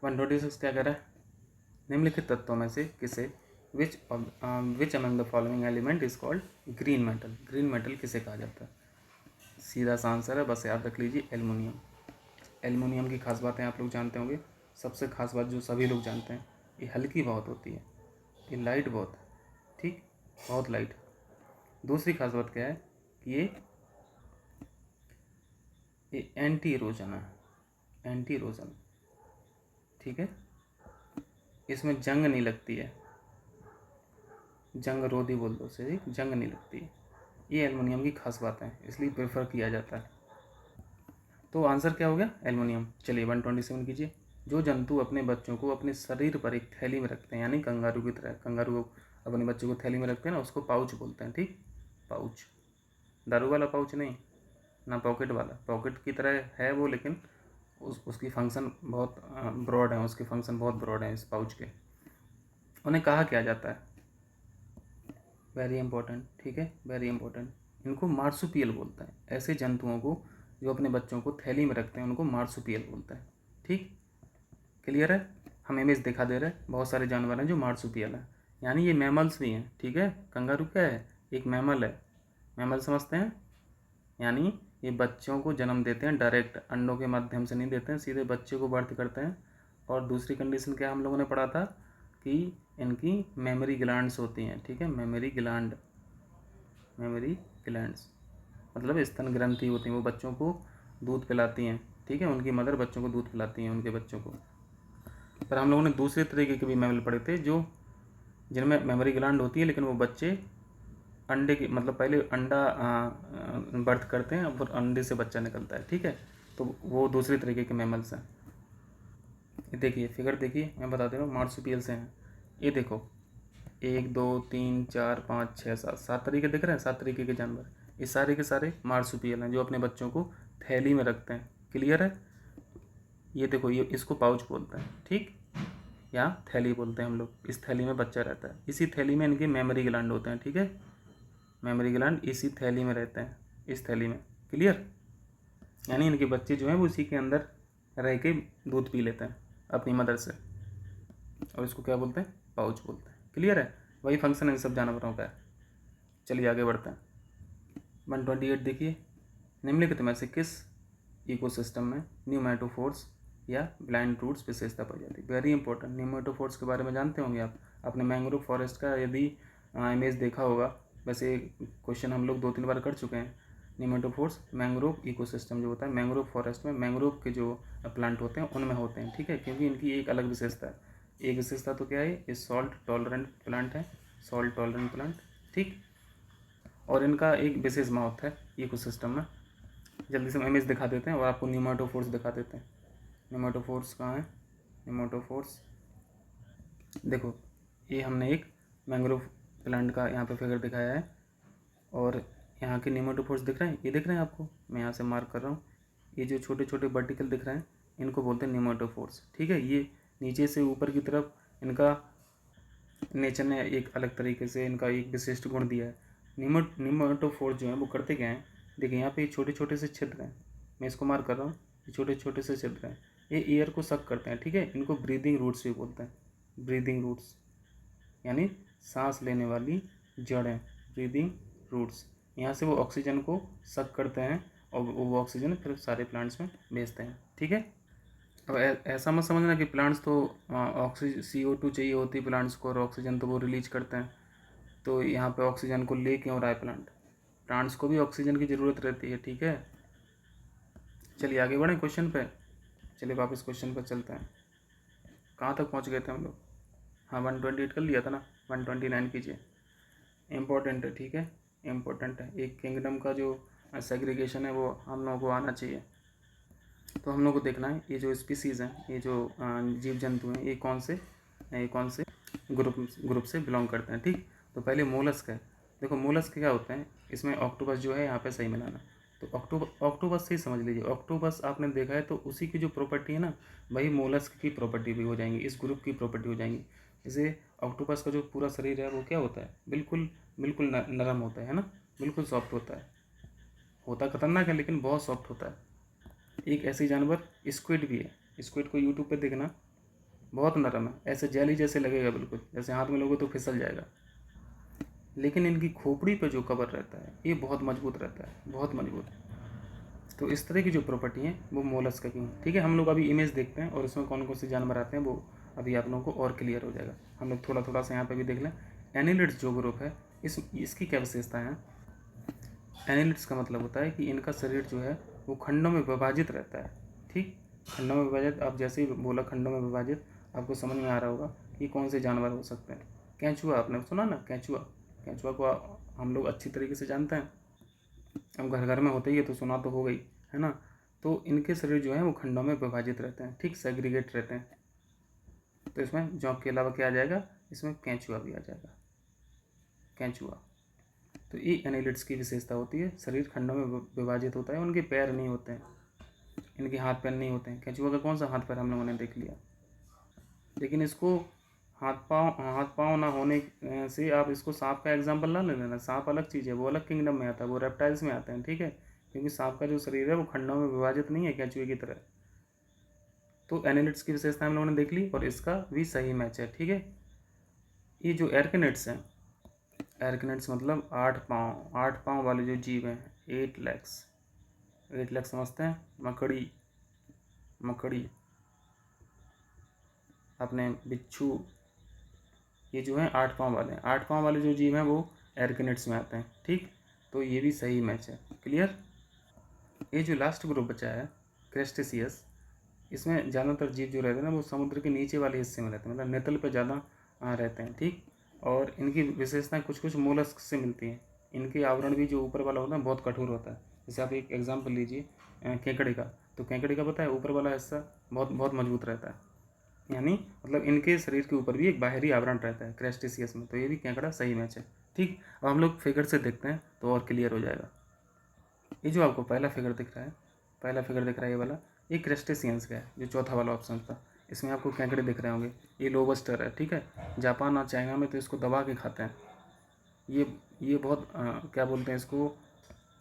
126 क्या कह रहा है, निम्नलिखित तत्वों में से किसे, which among the following element is called green metal, green metal किसे कहा जाता है। सीधा सा आंसर है, बस याद रख लीजिए, एल्युमिनियम। एल्युमिनियम की खास बातें आप लोग जानते होंगे। सबसे खास बात जो सभी लोग जानते हैं, ये हल्की बहुत होती है, ये लाइट बहुत है, ठीक, बहुत लाइट। दूसरी खास बात क्या है कि ये एंटी इरोजन है, एंटी इरोजन, ठीक है। इसमें जंग नहीं लगती है, जंग रोधी बोल दो उसे, जंग नहीं लगती है। ये एल्युमिनियम की खास बात है, इसलिए प्रेफर किया जाता है। तो आंसर क्या हो गया, एल्युमिनियम। चलिए 127 कीजिए। जो जंतु अपने बच्चों को अपने शरीर पर एक थैली में रखते हैं, यानी कंगारू की तरह, कंगारू अपने बच्चों को थैली में रखते हैं ना, उसको पाउच बोलते हैं, ठीक। पाउच, दारू वाला पाउच नहीं, ना पॉकेट वाला, पॉकेट की तरह है वो, लेकिन उसकी फंक्शन बहुत ब्रॉड है, उसके फंक्शन बहुत ब्रॉड है इस पाउच के। उन्हें कहा क्या जाता है, वेरी इंपॉर्टेंट, ठीक है, वेरी इंपॉर्टेंट। इनको मार्सुपियल बोलता है, ऐसे जंतुओं को जो अपने बच्चों को थैली में रखते हैं उनको मार्सुपियल बोलता है, ठीक, क्लियर है। हम इमेज दिखा दे रहे हैं, बहुत सारे जानवर हैं जो मार्सुपियल हैं, यानी ये मैमल्स भी हैं, ठीक है। कंगारू क्या है, एक मैमल है, मैमल समझते हैं, यानी ये बच्चों को जन्म देते हैं डायरेक्ट, अंडों के माध्यम से नहीं देते हैं, सीधे बच्चे को बर्थ करते हैं। और दूसरी कंडीशन क्या हम लोगों ने पढ़ा था कि इनकी मेमोरी ग्लैंड्स होती हैं, ठीक है, मेमोरी ग्लैंड्स, मतलब स्तन ग्रंथि होती हैं, वो बच्चों को दूध पिलाती हैं, ठीक है, उनकी मदर बच्चों को दूध पिलाती हैं उनके बच्चों को। पर हम लोगों ने दूसरे तरीके के भी मैमल पढ़े थे जो जिनमें मेमोरी ग्लैंड होती है, लेकिन वो बच्चे अंडे की मतलब पहले अंडा बर्थ करते हैं और अंडे से बच्चा निकलता है, ठीक है, तो वो दूसरे तरीके के मैमल्स हैं। ये देखिए फिगर देखिए, मैं बता दे रहा हूँ, मार्सुपियल से हैं। ये देखो 1 2 3 4 5 6 7 7 तरीके दिख रहे हैं, 7 तरीके के जानवर। ये सारे के सारे मार्सुपियल हैं जो अपने बच्चों को थैली में रखते हैं। क्लियर है? ये देखो, ये इसको पाउच बोलते हैं, ठीक, या थैली बोलते हैं हम लोग। इस थैली में बच्चा रहता है, इसी थैली में इनके मेमोरी ग्लैंड होते हैं, ठीक है, मेमोरी ग्लैंड इसी थैली में रहते हैं, इस थैली में। क्लियर? यानी इनके बच्चे जो हैं वो इसी के अंदर रह के दूध पी लेते हैं अपनी मदर से, और इसको क्या बोलते हैं? पाउच बोलते हैं। क्लियर है? वही फंक्शन इन सब जानवरों का है। चलिए आगे बढ़ते हैं। 128 देखिए, निम्नलिखित में से किस इकोसिस्टम में न्यूमेटोफोर्स या ब्लाइंड रूट्स विशेषता पाई जाती है? Very important. न्यूमेटोफोर्स के बारे में जानते होंगे आप, आपने मैंग्रोव फॉरेस्ट का यदि इमेज देखा होगा, वैसे क्वेश्चन हम लोग 2-3 बार कर चुके हैं। न्यूमेटोफोर्स मैंग्रोव इकोसिस्टम जो होता है, मैंग्रोव फॉरेस्ट में मैंग्रोव के जो प्लांट होते हैं उनमें होते हैं, ठीक है, क्योंकि इनकी एक अलग विशेषता है। एक विशेषता तो क्या है, ये सॉल्ट टॉलरेंट प्लांट है, सॉल्ट टॉलरेंट प्लांट, ठीक, और इनका एक विशेष महत्व है इकोसिस्टम में। जल्दी से हम इमेज दिखा देते हैं और आपको न्यूमेटोफोर्स दिखा देते हैं। न्यूमेटोफोर्स कहाँ है? न्यूमेटोफोर्स देखो, ये हमने एक मैंग्रोव प्लांट का यहाँ पे फिगर दिखाया है, और यहाँ के न्यूमेटोफोर्स दिख रहे हैं, ये दिख रहे हैं आपको, मैं यहाँ से मार्क कर रहा हूँ। ये जो छोटे छोटे वर्टिकल दिख रहे हैं इनको बोलते हैं न्यूमेटोफोर्स, ठीक है। ये नीचे से ऊपर की तरफ इनका नेचर ने एक अलग तरीके से इनका एक विशिष्ट गुण दिया है। न्यूमेटोफोर्स जो है वो करते क्या हैं, देखिए यहाँ पे छोटे छोटे से छिद्र हैं, मैं इसको मार्क कर रहा हूँ, ये छोटे छोटे से छिद्र हैं, ये एयर को सक करते हैं, ठीक है, इनको ब्रीदिंग रूट्स भी बोलते हैं। ब्रीदिंग रूट्स यानी सांस लेने वाली जड़ें, ब्रीदिंग रूट्स। यहाँ से वो ऑक्सीजन को सक करते हैं और वो ऑक्सीजन फिर सारे प्लांट्स में भेजते हैं, ठीक है। अब ऐसा मत समझना कि प्लांट्स तो ऑक्सीजन CO2 चाहिए होती है प्लांट्स को, और ऑक्सीजन तो वो रिलीज करते हैं, तो यहाँ पे ऑक्सीजन को ले क्यों रहा है प्लांट? प्लांट्स को भी ऑक्सीजन की ज़रूरत रहती है, ठीक है। चलिए आगे बढ़ें क्वेश्चन पे। चलिए वापस क्वेश्चन पर चलते हैं। कहाँ तक पहुँच गए थे हम लोग? हाँ 128 कर लिया था ना, 129 कीजिए। इम्पोर्टेंट है, ठीक है, इम्पोर्टेंट है। एक किंगडम का जो सेग्रीगेशन है वो हम लोगों को आना चाहिए। तो हम लोग को देखना है ये जो स्पीसीज़ हैं, ये जो जीव जंतु हैं, ये कौन से ग्रुप से बिलोंग करते हैं, ठीक। तो पहले मोलस्क है। देखो मोलस्क क्या होते हैं, इसमें ऑक्टोपस जो है यहाँ पे सही मिलाना, तो ऑक्टोपस से ही समझ लीजिए। ऑक्टोपस आपने देखा है तो उसी की जो प्रॉपर्टी है ना, वही मोलस्क की प्रॉपर्टी भी हो जाएंगी, इस ग्रुप की प्रॉपर्टी हो जाएंगी। जैसे ऑक्टोपस का जो पूरा शरीर है वो क्या होता है, बिल्कुल बिल्कुल नरम होता है ना, बिल्कुल सॉफ्ट होता खतरनाक है लेकिन बहुत सॉफ्ट होता है। एक ऐसी जानवर स्क्विड भी है, स्क्विड को यूट्यूब पे देखना, बहुत नरम है, ऐसे जेली जैसे लगेगा, बिल्कुल जैसे हाथ में लोगे तो फिसल जाएगा, लेकिन इनकी खोपड़ी पे जो कवर रहता है ये बहुत मजबूत रहता है, बहुत मजबूत। तो इस तरह की जो प्रॉपर्टी है वो मोलस्क की, ठीक है। हम लोग अभी इमेज देखते हैं और इसमें कौन कौन से जानवर आते हैं वो अभी आप लोगों को और क्लियर हो जाएगा। हम लोग थोड़ा थोड़ा सा यहाँ पे भी देख लें। एनिलिड्स जो ग्रुप है, इसकी क्या विशेषता है? एनिलिड्स का मतलब होता है कि इनका शरीर जो है वो खंडों में विभाजित रहता है, ठीक, खंडों में विभाजित। आप जैसे ही बोला खंडों में विभाजित, आपको समझ में आ रहा होगा कि कौन से जानवर हो सकते हैं। केंचुआ आपने सुना ना, केंचुआ, केंचुआ को हम लोग अच्छी तरीके से जानते हैं, अब घर घर में होते ही है तो सुना तो हो गई है ना। तो इनके शरीर जो है वो खंडों में विभाजित रहते हैं, ठीक, सेग्रीगेट रहते हैं। तो इसमें जॉक के अलावा क्या आ जाएगा, इसमें केंचुआ भी आ जाएगा, केंचुआ। तो ये एनिलिड्स की विशेषता होती है, शरीर खंडों में विभाजित होता है, उनके पैर नहीं होते हैं, इनके हाथ पैर नहीं होते हैं। केंचुआ का कौन सा हाथ पैर हम लोगों ने देख लिया, लेकिन इसको हाथ पाँव ना होने से आप इसको सांप का एग्जाम्पल ना ले लेना। सांप अलग चीज़ है, वो अलग किंगडम में आता है, वो रेप्टाइल्स में आते हैं, ठीक है, क्योंकि सांप का जो शरीर है वो खंडों में विभाजित नहीं है केंचुए की तरह। तो एनिलिड्स की विशेषता हम लोगों ने देख ली और इसका भी सही मैच है, ठीक है। ये जो एर्किनिड्स हैं, एर्किनिड्स मतलब 8 पाँव वाले जो जीव हैं, 8 लेग्स, 8 लेग समझते हैं, मकड़ी अपने बिच्छू, ये जो है 8 पाँव वाले हैं। 8 पाँव वाले जो जीव हैं वो एर्किनिड्स में आते हैं, ठीक। तो ये भी सही मैच है, क्लियर। ये जो लास्ट ग्रुप बचा है क्रेस्टेसियस, इसमें ज़्यादातर जीव जो रहते हैं ना वो समुद्र के नीचे वाले हिस्से में रहते हैं, मतलब नितल पे ज़्यादा रहते हैं, ठीक। और इनकी विशेषताएं कुछ कुछ मोलस्क से मिलती हैं। इनके आवरण भी जो ऊपर वाला होता है बहुत कठोर होता है। जैसे आप एक एग्जाम्पल लीजिए केकड़े का, तो केकड़े का पता है ऊपर वाला हिस्सा बहुत बहुत मजबूत रहता है, यानी मतलब इनके शरीर के ऊपर भी एक बाहरी आवरण रहता है क्रेस्टेसियस में। तो ये भी केकड़ा सही मैच है, ठीक। अब हम लोग फिगर से देखते हैं तो और क्लियर हो जाएगा। ये जो आपको पहला फिगर दिख रहा है, पहला फिगर दिख रहा है ये वाला, ये क्रेस्टेसियंस का है, जो चौथा वाला ऑप्शन था। इसमें आपको केकड़े दिख रहे होंगे, ये लोबस्टर है, ठीक है। जापान और चाइना में तो इसको दबा के खाते हैं। ये बहुत क्या बोलते हैं इसको,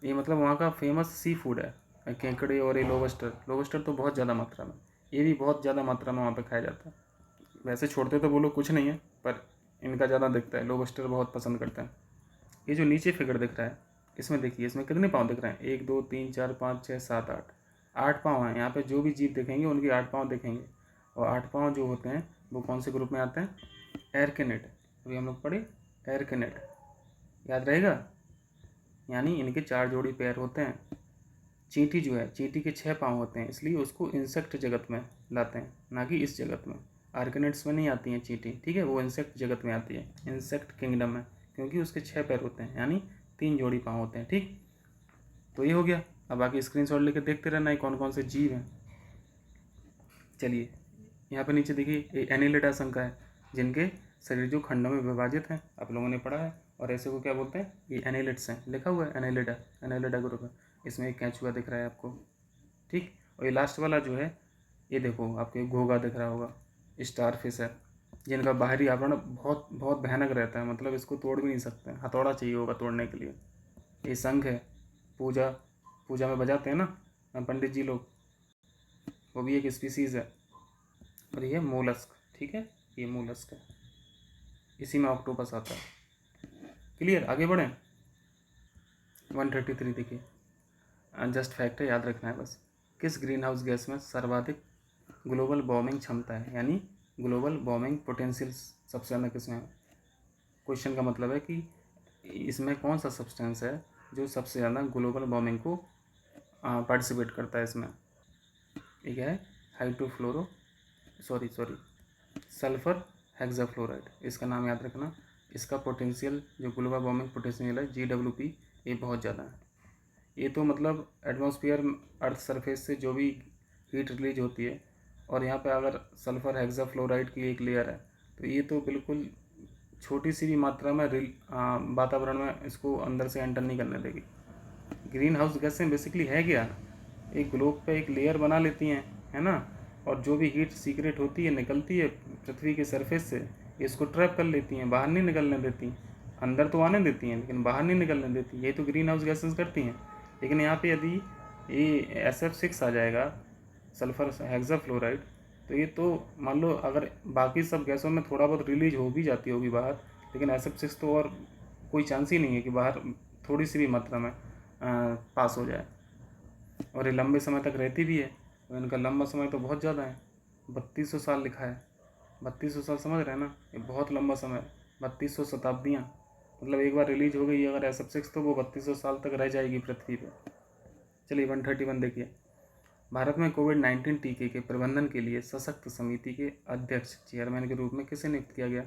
ये मतलब वहाँ का फेमस सी फूड है केकड़े। और ये लोबस्टर, लोबस्टर तो बहुत ज़्यादा मात्रा में, ये भी बहुत ज़्यादा मात्रा में वहाँ पे खाया जाता है। वैसे छोड़ते तो वो लोग कुछ नहीं है, पर इनका ज़्यादा दिखता है, लोबस्टर बहुत पसंद करते हैं। ये जो नीचे फिगर दिख रहा है, इसमें देखिए, इसमें कितने पाँव दिख रहे हैं, 1 2 3 4 5 6 7 8, 8 पाँव हैं। यहाँ पे जो भी जीव देखेंगे उनके 8 पाँव दिखेंगे। और 8 पाँव जो होते हैं वो कौन से ग्रुप में आते हैं, एरकेनेट। अभी हम लोग पढ़े एरकेनेट, याद रहेगा। यानी इनके 4 जोड़ी पैर होते हैं। चींटी जो है, चींटी के 6 पाँव होते हैं, इसलिए उसको इंसेक्ट जगत में लाते हैं, ना कि इस जगत में। आर्कनेट्स में नहीं आती हैं चींटी, ठीक है, वो इंसेक्ट जगत में आती है, इंसेक्ट किंगडम में, क्योंकि उसके 6 पैर होते हैं, यानी 3 जोड़ी पाँव होते हैं, ठीक। तो ये हो गया। अब बाकी स्क्रीनशॉट लेके देखते रहना है कौन कौन से जीव हैं। चलिए यहाँ पे नीचे देखिए, ये एनिलिडा संख्या है, जिनके शरीर जो खंडों में विभाजित हैं, आप लोगों ने पढ़ा है। और ऐसे को क्या बोलते हैं, ये एनिलिड्स हैं, लिखा हुआ है एनिलिडा, एनिलिडा ग्रुप है। इसमें एक कैचुआ दिख रहा है आपको, ठीक। और ये लास्ट वाला जो है, ये देखो आपको एक घोगा दिख रहा होगा, स्टार फिश है, जिनका बाहरी आवरण बहुत बहुत भयानक रहता है, मतलब इसको तोड़ भी नहीं सकते, हथौड़ा चाहिए होगा तोड़ने के लिए। ये शंख है, पूजा पूजा में बजाते हैं ना पंडित जी लोग, वो भी एक स्पीसीज़ है। और ये मोलस्क, ठीक है, ये मोलस्क है, इसी में ऑक्टोपस आता है। क्लियर, आगे बढ़ें। 133 देखिए, जस्ट फैक्ट है, याद रखना है बस। किस ग्रीन हाउस गैस में सर्वाधिक ग्लोबल वार्मिंग क्षमता है, यानी ग्लोबल वार्मिंग पोटेंशियल सबसे ज़्यादा किसमें है। क्वेश्चन का मतलब है कि इसमें कौन सा सब्सटेंस है जो सबसे ज़्यादा ग्लोबल वार्मिंग को पार्टिसिपेट करता है इसमें। एक है हाइड्रोफ्लोरो सॉरी सल्फर हेक्साफ्लोराइड, इसका नाम याद रखना। इसका पोटेंशियल जो ग्लोबल वार्मिंग पोटेंशियल है GWP, ये बहुत ज़्यादा है। ये तो मतलब एटमॉस्फेयर अर्थ सरफेस से जो भी हीट रिलीज होती है, और यहाँ पे अगर सल्फर हेक्साफ्लोराइड की एक लेयर है, तो ये तो बिल्कुल छोटी सी भी मात्रा में वातावरण में इसको अंदर से एंटर नहीं करने देगी। ग्रीन हाउस गैसें बेसिकली है क्या, एक ग्लोब पे एक लेयर बना लेती हैं, है ना। और जो भी हीट सीक्रेट होती है निकलती है पृथ्वी के सरफेस से, इसको ट्रैप कर लेती हैं, बाहर नहीं निकलने देती। अंदर तो आने देती हैं लेकिन बाहर नहीं निकलने देती, ये तो ग्रीन हाउस गैसेस करती हैं। लेकिन यहाँ पे यदि ये SF6 आ जाएगा, सल्फर हेक्साफ्लोराइड, तो ये तो मान लो अगर बाकी सब गैसों में थोड़ा बहुत रिलीज हो भी जाती होगी बाहर, लेकिन SF6 तो और कोई चांस ही नहीं है कि बाहर थोड़ी सी भी मात्रा में पास हो जाए। और ये लंबे समय तक रहती भी है, और इनका लंबा समय तो बहुत ज़्यादा है, 3200 साल लिखा है। 3200 साल समझ रहे हैं ना, ये बहुत लंबा समय है, 3200 शताब्दियाँ। मतलब एक बार रिलीज हो गई अगर SF6 तो वो 3200 साल तक रह जाएगी पृथ्वी पर। चलिए 131 देखिए, भारत में कोविड-19 टीके के प्रबंधन के लिए सशक्त समिति के अध्यक्ष चेयरमैन के रूप में किसे नियुक्त किया गया।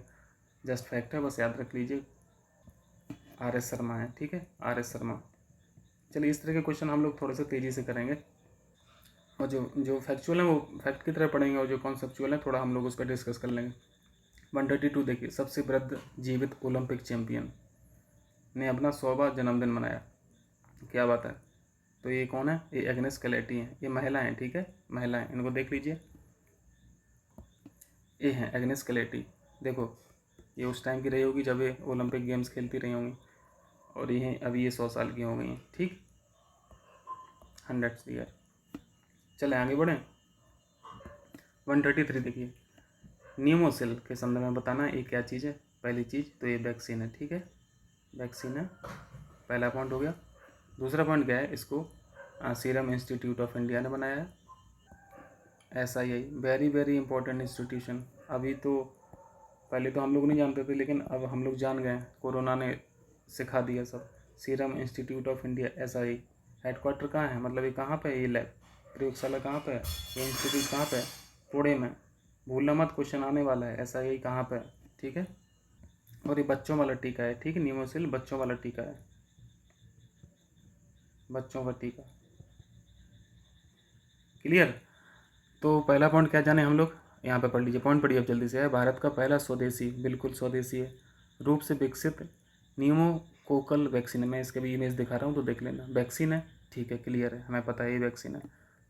जस्ट फैक्ट है, बस याद रख लीजिए, RS शर्मा है, ठीक है, RS शर्मा। चलिए इस तरह के क्वेश्चन हम लोग थोड़े से तेज़ी से करेंगे, और जो जो फैक्चुअल है वो फैक्ट की तरह पढ़ेंगे, और जो कॉन्सेप्चुअल है थोड़ा हम लोग उस पर डिस्कस कर लेंगे। 132 देखिए, सबसे वृद्ध जीवित ओलंपिक चैंपियन ने अपना 100वां जन्मदिन मनाया, क्या बात है। तो ये कौन है, ये एग्नेस कैलेटी हैं, ये महिला हैं, ठीक है, महिला हैं, इनको देख लीजिए, ये हैं एग्नेस कैलेटी। देखो ये उस टाइम की रही होगी जब ये ओलंपिक गेम्स खेलती रही होंगी, और ये अभी ये 100 साल की हो गई हैं, ठीक, 100 ईयर। चले आगे बढ़ें। 133 देखिए, न्यूमोसिल के संदर्भ में बताना ये क्या चीज़ है। पहली चीज़ तो ये वैक्सीन है, ठीक है, वैक्सीन है, पहला पॉइंट हो गया। दूसरा पॉइंट क्या है, इसको सीरम इंस्टीट्यूट ऑफ इंडिया ने बनाया है, SII, very very important institution. अभी तो पहले तो हम लोग नहीं जानते थे, लेकिन अब हम लोग जान गए, कोरोना ने सिखा दिया सब। Serum institute of India SII, headquarter कहाँ है, मतलब ये कहाँ पे है, ये लैब प्रयोगशाला कहाँ पे है, ये इंस्टीट्यूट कहाँ पे है, पुणे में। भूलना मत, क्वेश्चन आने वाला है, ऐसा यही कहाँ पे है, ठीक है। और ये बच्चों वाला टीका है, ठीक है, नीमोसिल बच्चों वाला टीका है, बच्चों का टीका। क्लियर। तो पहला पॉइंट क्या जाने हम लोग, यहाँ पे पढ़ लीजिए, पॉइंट पढ़िए अब जल्दी से। है भारत का पहला स्वदेशी, बिल्कुल स्वदेशी है, रूप से विकसित न्यूमोकोकल वैक्सीन है। मैं इसके भी इमेज दिखा रहा हूँ तो देख लेना, वैक्सीन है, ठीक है, क्लियर है, हमें पता है ये वैक्सीन है।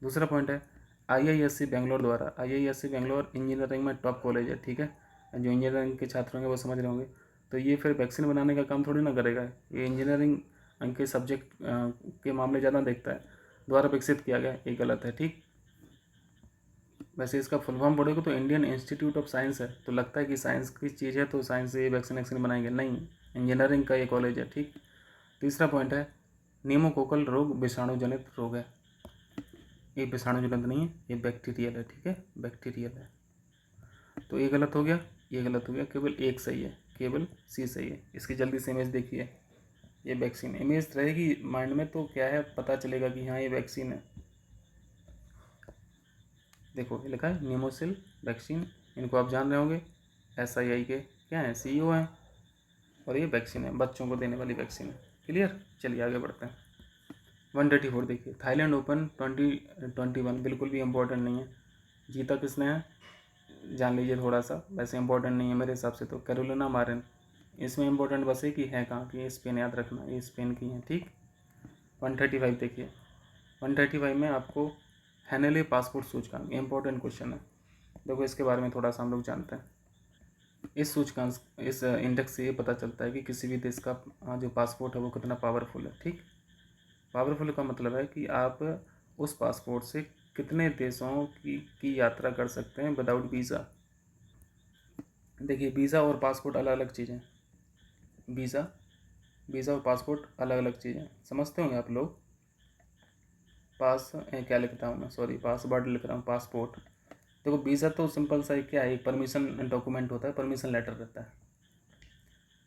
दूसरा पॉइंट है IISc बेंगलोर द्वारा, IISc बेंगलोर इंजीनियरिंग में टॉप कॉलेज है, ठीक है। जो इंजीनियरिंग के छात्र होंगे वो समझ रहे होंगे। तो ये फिर वैक्सीन बनाने का काम थोड़ी ना करेगा, ये इंजीनियरिंग के सब्जेक्ट के मामले ज़्यादा देखता है, द्वारा विकसित किया गया, ये गलत है, ठीक। वैसे इसका फुल फॉर्म पढ़ोगे तो इंडियन इंस्टीट्यूट ऑफ साइंस है, तो लगता है कि साइंस की चीज़ है तो साइंस से ये वैक्सीन बनाएंगे, नहीं, इंजीनियरिंग का ये कॉलेज है, ठीक। तीसरा पॉइंट है न्यूमोकोकल रोग विषाणु जनित रोग है, ये विषाणु जनित नहीं है, ये बैक्टीरियल है, ठीक है, बैक्टीरियल है। तो ये गलत हो गया, ये गलत हो गया, केवल एक सही है, केवल सी सही है। इसकी जल्दी से इमेज देखिए, ये वैक्सीन इमेज रहेगी माइंड में तो क्या है, पता चलेगा कि हाँ ये वैक्सीन है। देखो ये लिखा है न्यूमोसिल वैक्सीन, इनको आप जान रहे होंगे, SII के क्या है, CEO हैं, और ये वैक्सीन है, बच्चों को देने वाली वैक्सीन है। क्लियर, चलिए आगे बढ़ते हैं। 134 देखिए, थाईलैंड ओपन 2021 बिल्कुल भी इम्पोर्टेंट नहीं है, जीता किसने है जान लीजिए थोड़ा सा, वैसे इंपॉर्टेंट नहीं है मेरे हिसाब से तो, कैरोलिना मारिन। इसमें इंपॉर्टेंट बस है कि है कहाँ की, स्पेन याद रखना, ये स्पेन की है, ठीक। 135 देखिए, 135 में आपको हैनेले पासपोर्ट सूचकांक, इंपॉर्टेंट क्वेश्चन है। देखो इसके बारे में थोड़ा सा हम लोग जानते हैं। इस सूचकांक, इस इंडेक्स से ये पता चलता है कि किसी भी देश का जो पासपोर्ट है वो कितना पावरफुल है, ठीक। पावरफुल का मतलब है कि आप उस पासपोर्ट से कितने देशों की यात्रा कर सकते हैं विदाउट वीज़ा। देखिए वीज़ा और पासपोर्ट अलग अलग चीज़ें, वीज़ा वीज़ा और पासपोर्ट अलग अलग चीज़ें, समझते होंगे आप लोग। क्या लिखता हूँ मैं, सॉरी, पासवर्ड लिख रहा हूँ, पासपोर्ट। देखो वीज़ा तो सिंपल सा क्या है, एक परमिशन डॉक्यूमेंट होता है, परमिशन लेटर रहता है,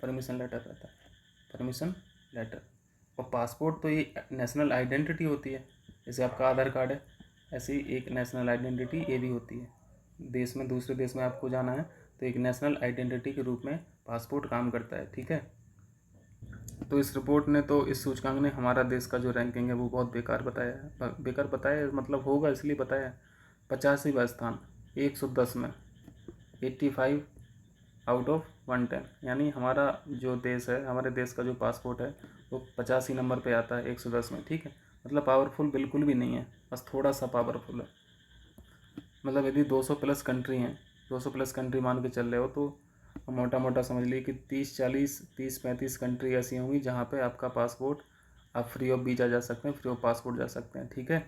परमिशन लेटर रहता है, परमिशन लेटर। और पासपोर्ट तो ये नेशनल आइडेंटिटी होती है, जैसे आपका आधार कार्ड है, ऐसी एक नेशनल आइडेंटिटी ये भी होती है। देश में, दूसरे देश में आपको जाना है तो एक नेशनल आइडेंटिटी के रूप में पासपोर्ट काम करता है, ठीक है। तो इस रिपोर्ट ने, तो इस सूचकांक ने हमारा देश का जो रैंकिंग है वो बहुत बेकार बताया है, बेकार बताया है मतलब होगा इसलिए बताया है। 85वां स्थान 110 में, 85 आउट ऑफ 110, यानी हमारा जो देश है, हमारे देश का जो पासपोर्ट है वो 85 नंबर पे आता है 110 में, ठीक है। मतलब पावरफुल बिल्कुल भी नहीं है, बस थोड़ा सा पावरफुल है। मतलब यदि 200 प्लस कंट्री हैं, 200 प्लस कंट्री मान के चल रहे हो तो मोटा मोटा समझ लीजिए कि 30-35 कंट्री ऐसी होंगी जहाँ पे आपका पासपोर्ट, आप फ्री ऑफ वीज़ा जा सकते हैं, फ्री ऑफ पासपोर्ट जा सकते हैं, ठीक है।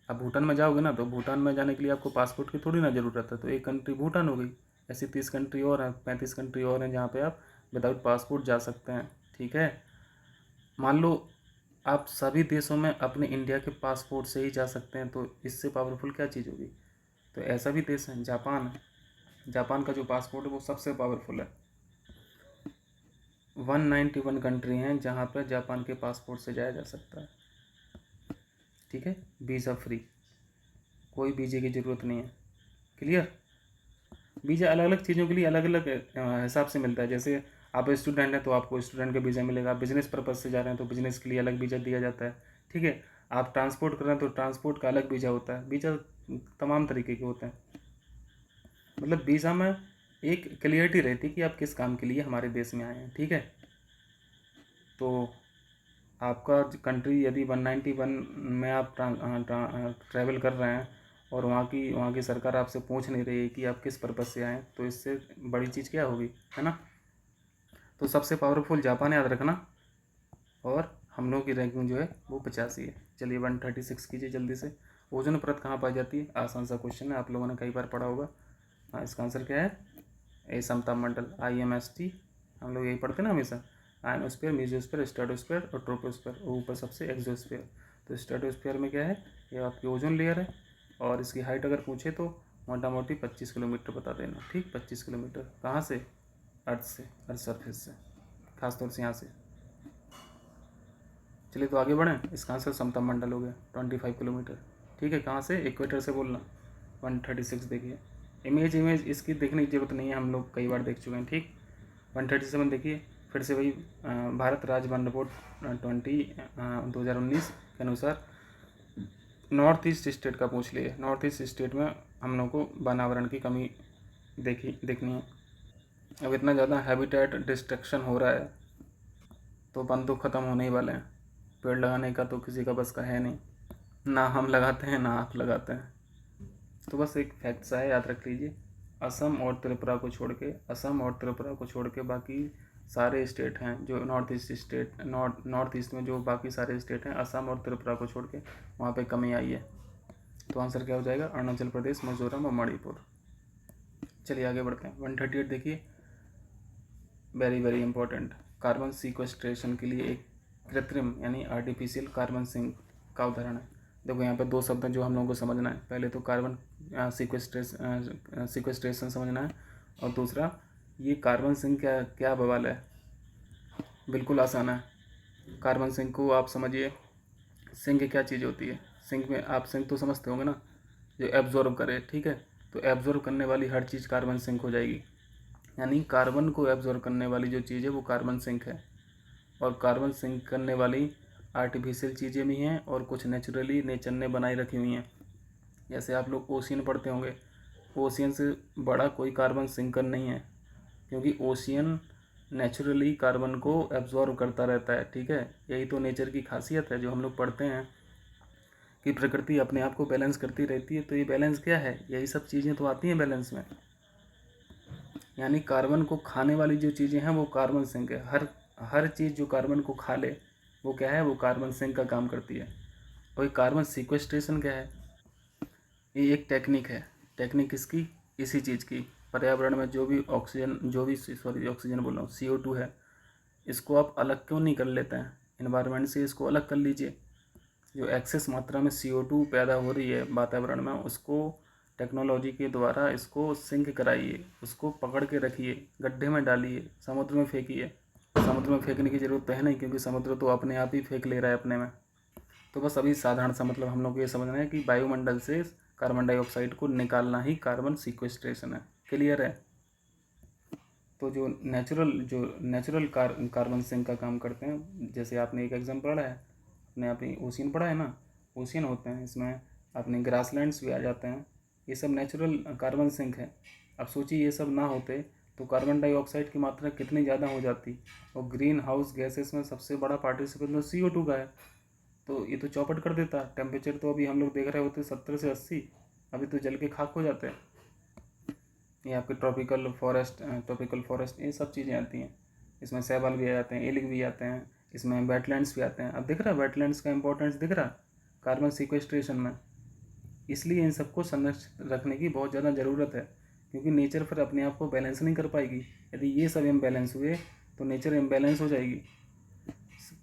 अब भूटान में जाओगे ना तो भूटान में जाने के लिए आपको पासपोर्ट की थोड़ी ना ज़रूरत है, तो एक कंट्री भूटान हो गई, ऐसी 30 कंट्री और हैं, 35 कंट्री और हैं जहाँ पे आप विदाउट पासपोर्ट जा सकते हैं, ठीक है। मान लो आप सभी देशों में अपने इंडिया के पासपोर्ट से ही जा सकते हैं, तो इससे पावरफुल क्या चीज़ होगी। तो ऐसा भी देश है जापान, जापान का जो पासपोर्ट है वो सबसे पावरफुल है। 191 कंट्री हैं जहाँ पर जापान के पासपोर्ट से जाया जा सकता है, ठीक है, वीज़ा फ्री, कोई वीज़े की ज़रूरत नहीं है। क्लियर। वीज़ा अलग अलग चीज़ों के लिए अलग अलग हिसाब से मिलता है, जैसे आप स्टूडेंट हैं तो आपको स्टूडेंट का वीज़ा मिलेगा, बिजनेस पर्पज़ से जा रहे हैं तो बिजनेस के लिए अलग वीज़ा दिया जाता है, ठीक है। आप ट्रांसपोर्ट कर रहे हैं तो ट्रांसपोर्ट का अलग वीज़ा होता है, वीज़ा तमाम तरीके के होते हैं। मतलब वीज़ा में एक क्लियरिटी रहती है कि आप किस काम के लिए हमारे देश में आए हैं, ठीक है। तो आपका कंट्री यदि 191 में आप ट्रैवल कर रहे हैं और वहाँ की सरकार आपसे पूछ नहीं रही है कि आप किस पर्पज़ से आए, तो इससे बड़ी चीज़ क्या होगी, है ना। तो सबसे पावरफुल जापान याद रखना, और हम लोगों की रैंकिंग जो है वो 85 है। चलिए 136 कीजिए जल्दी से। ओजोन परत कहाँ पाई जाती है, आसान सा क्वेश्चन है, आप लोगों ने कई बार पढ़ा होगा। हाँ, इसका आंसर क्या है, ए समताप मंडल, IMST, हम लोग यही पढ़ते हैं ना हमेशा, आयनोस्फीयर, मेसोस्फीयर, स्ट्रेटोस्फीयर और ट्रोपोस्फीयर, और ऊपर सबसे एक्सोस्फीयर। तो स्ट्रेटोस्फीयर में क्या है, ये आपकी ओजोन लेयर है, और इसकी हाइट अगर पूछे तो मोटा मोटी 25 किलोमीटर बता देना, ठीक, 25 किलोमीटर। कहाँ से, अर्थ से, अर्थ सरफेस से, खासतौर से यहाँ से। चलिए तो आगे बढ़ें। इसका आंसर समतल मंडल हो गया 25 किलोमीटर। ठीक है, कहाँ से? इक्वेटर से बोलना। 136 देखिए। इमेज इसकी देखने की ज़रूरत नहीं है, हम लोग कई बार देख चुके हैं। ठीक, 137 देखिए, फिर से वही भारत राज्य वन रिपोर्ट 2019 के अनुसार नॉर्थ ईस्ट स्टेट का पूछ लिए। नॉर्थ ईस्ट स्टेट में हम लोग को वातावरण की कमी देखनी है। अब इतना ज़्यादा हैबिटेट डिस्ट्रक्शन हो रहा है तो वन तो ख़त्म होने ही वाले हैं। पेड़ लगाने का तो किसी का बस का है नहीं, ना हम लगाते हैं ना आप लगाते हैं। तो बस एक फैक्ट्स है, याद रख लीजिए। असम और त्रिपुरा को छोड़ के बाकी सारे स्टेट हैं जो नॉर्थ ईस्ट में जो बाकी सारे स्टेट हैं, असम और त्रिपुरा को छोड़ के वहाँ पे कमी आई है। तो आंसर क्या हो जाएगा? अरुणाचल प्रदेश, मिजोरम और मणिपुर। चलिए आगे बढ़ते हैं। 138 देखिए, very very important. Carbon sequestration के लिए एक कृत्रिम यानी आर्टिफिशियल कार्बन सिंक का उदाहरण है। देखो यहाँ पे दो शब्द हैं जो हम लोगों को समझना है। पहले तो कार्बन सीक्वेस्ट्रेशन समझना है, और दूसरा ये कार्बन सिंक क्या बवाल है। बिल्कुल आसान है। कार्बन सिंक को आप समझिए, सिंक क्या चीज़ होती है। सिंक में आप सिंक तो समझते होंगे ना, जो एब्जॉर्ब करे। ठीक है, तो एब्जॉर्ब करने वाली हर चीज़ कार्बन सिंक हो जाएगी। यानी कार्बन को एब्जॉर्ब करने वाली जो चीज़ है वो कार्बन सिंक है। और कार्बन सिंक करने वाली आर्टिफिशियल चीज़ें भी हैं और कुछ नेचुरली नेचर ने बनाई रखी हुई हैं। जैसे आप लोग ओशियन पढ़ते होंगे, ओशियन से बड़ा कोई कार्बन सिंकर नहीं है, क्योंकि ओशियन नेचुरली कार्बन को एब्जॉर्ब करता रहता है। ठीक है, यही तो नेचर की खासियत है जो हम लोग पढ़ते हैं कि प्रकृति अपने आप को बैलेंस करती रहती है। तो ये बैलेंस क्या है? यही सब चीज़ें तो आती हैं बैलेंस में। यानी कार्बन को खाने वाली जो चीज़ें हैं वो कार्बन सिंक है। हर चीज़ जो कार्बन को खा ले वो क्या है? वो कार्बन सिंक का काम करती है। और कार्बन सीक्वेस्ट्रेशन क्या है? ये एक टेक्निक है। टेक्निक किसकी? इसी चीज़ की। पर्यावरण में जो भी ऑक्सीजन बोल रहा हूँ, CO2 है, इसको आप अलग क्यों नहीं कर लेते हैं? इन्वायरमेंट से इसको अलग कर लीजिए। जो एक्सेस मात्रा में CO2 पैदा हो रही है वातावरण में, उसको टेक्नोलॉजी के द्वारा इसको सिंक कराइए, उसको पकड़ के रखिए, गड्ढे में डालिए, समुद्र में फेंकिए। समुद्र में फेंकने की ज़रूरत है नहीं, क्योंकि समुद्र तो अपने आप ही फेंक ले रहा है अपने में। तो बस अभी साधारण सा मतलब हम लोग को ये समझना है कि वायुमंडल से कार्बन डाइऑक्साइड को निकालना ही कार्बन सीक्वेस्ट्रेशन है। क्लियर है? तो जो नेचुरल कार्बन सिंक का काम करते हैं, जैसे आपने एक एग्जाम्पल पढ़ा है, आपने ओशियन पढ़ा है ना, ओशियन होते हैं, इसमें अपने ग्रासलैंड्स भी आ जाते हैं। ये सब नेचुरल कार्बन सिंक है। अब सोचिए ये सब ना होते तो कार्बन डाइऑक्साइड की मात्रा कितनी ज़्यादा हो जाती। और ग्रीन हाउस गैसेस में सबसे बड़ा पार्टिसिपेंट तो CO2 का है। तो ये तो चौपट कर देता। टेम्परेचर तो अभी हम लोग देख रहे होते 70 से 80, अभी तो जल के खाक हो जाते हैं। ये आपके ट्रॉपिकल फॉरेस्ट ये सब चीज़ें आती हैं। इसमें शैवाल भी आ जाते हैं, एलिक भी आते हैं, इसमें वेटलैंड्स भी आते हैं। अब दिख रहा है वेटलैंड्स का इंपॉर्टेंस दिख रहा है कार्बन सीक्वेस्ट्रेशन में। इसलिए इन सबको संरक्षित रखने की बहुत ज़्यादा ज़रूरत है, क्योंकि नेचर फिर अपने आप को बैलेंस नहीं कर पाएगी। यदि ये सब इम्बैलेंस हुए तो नेचर इम्बैलेंस हो जाएगी।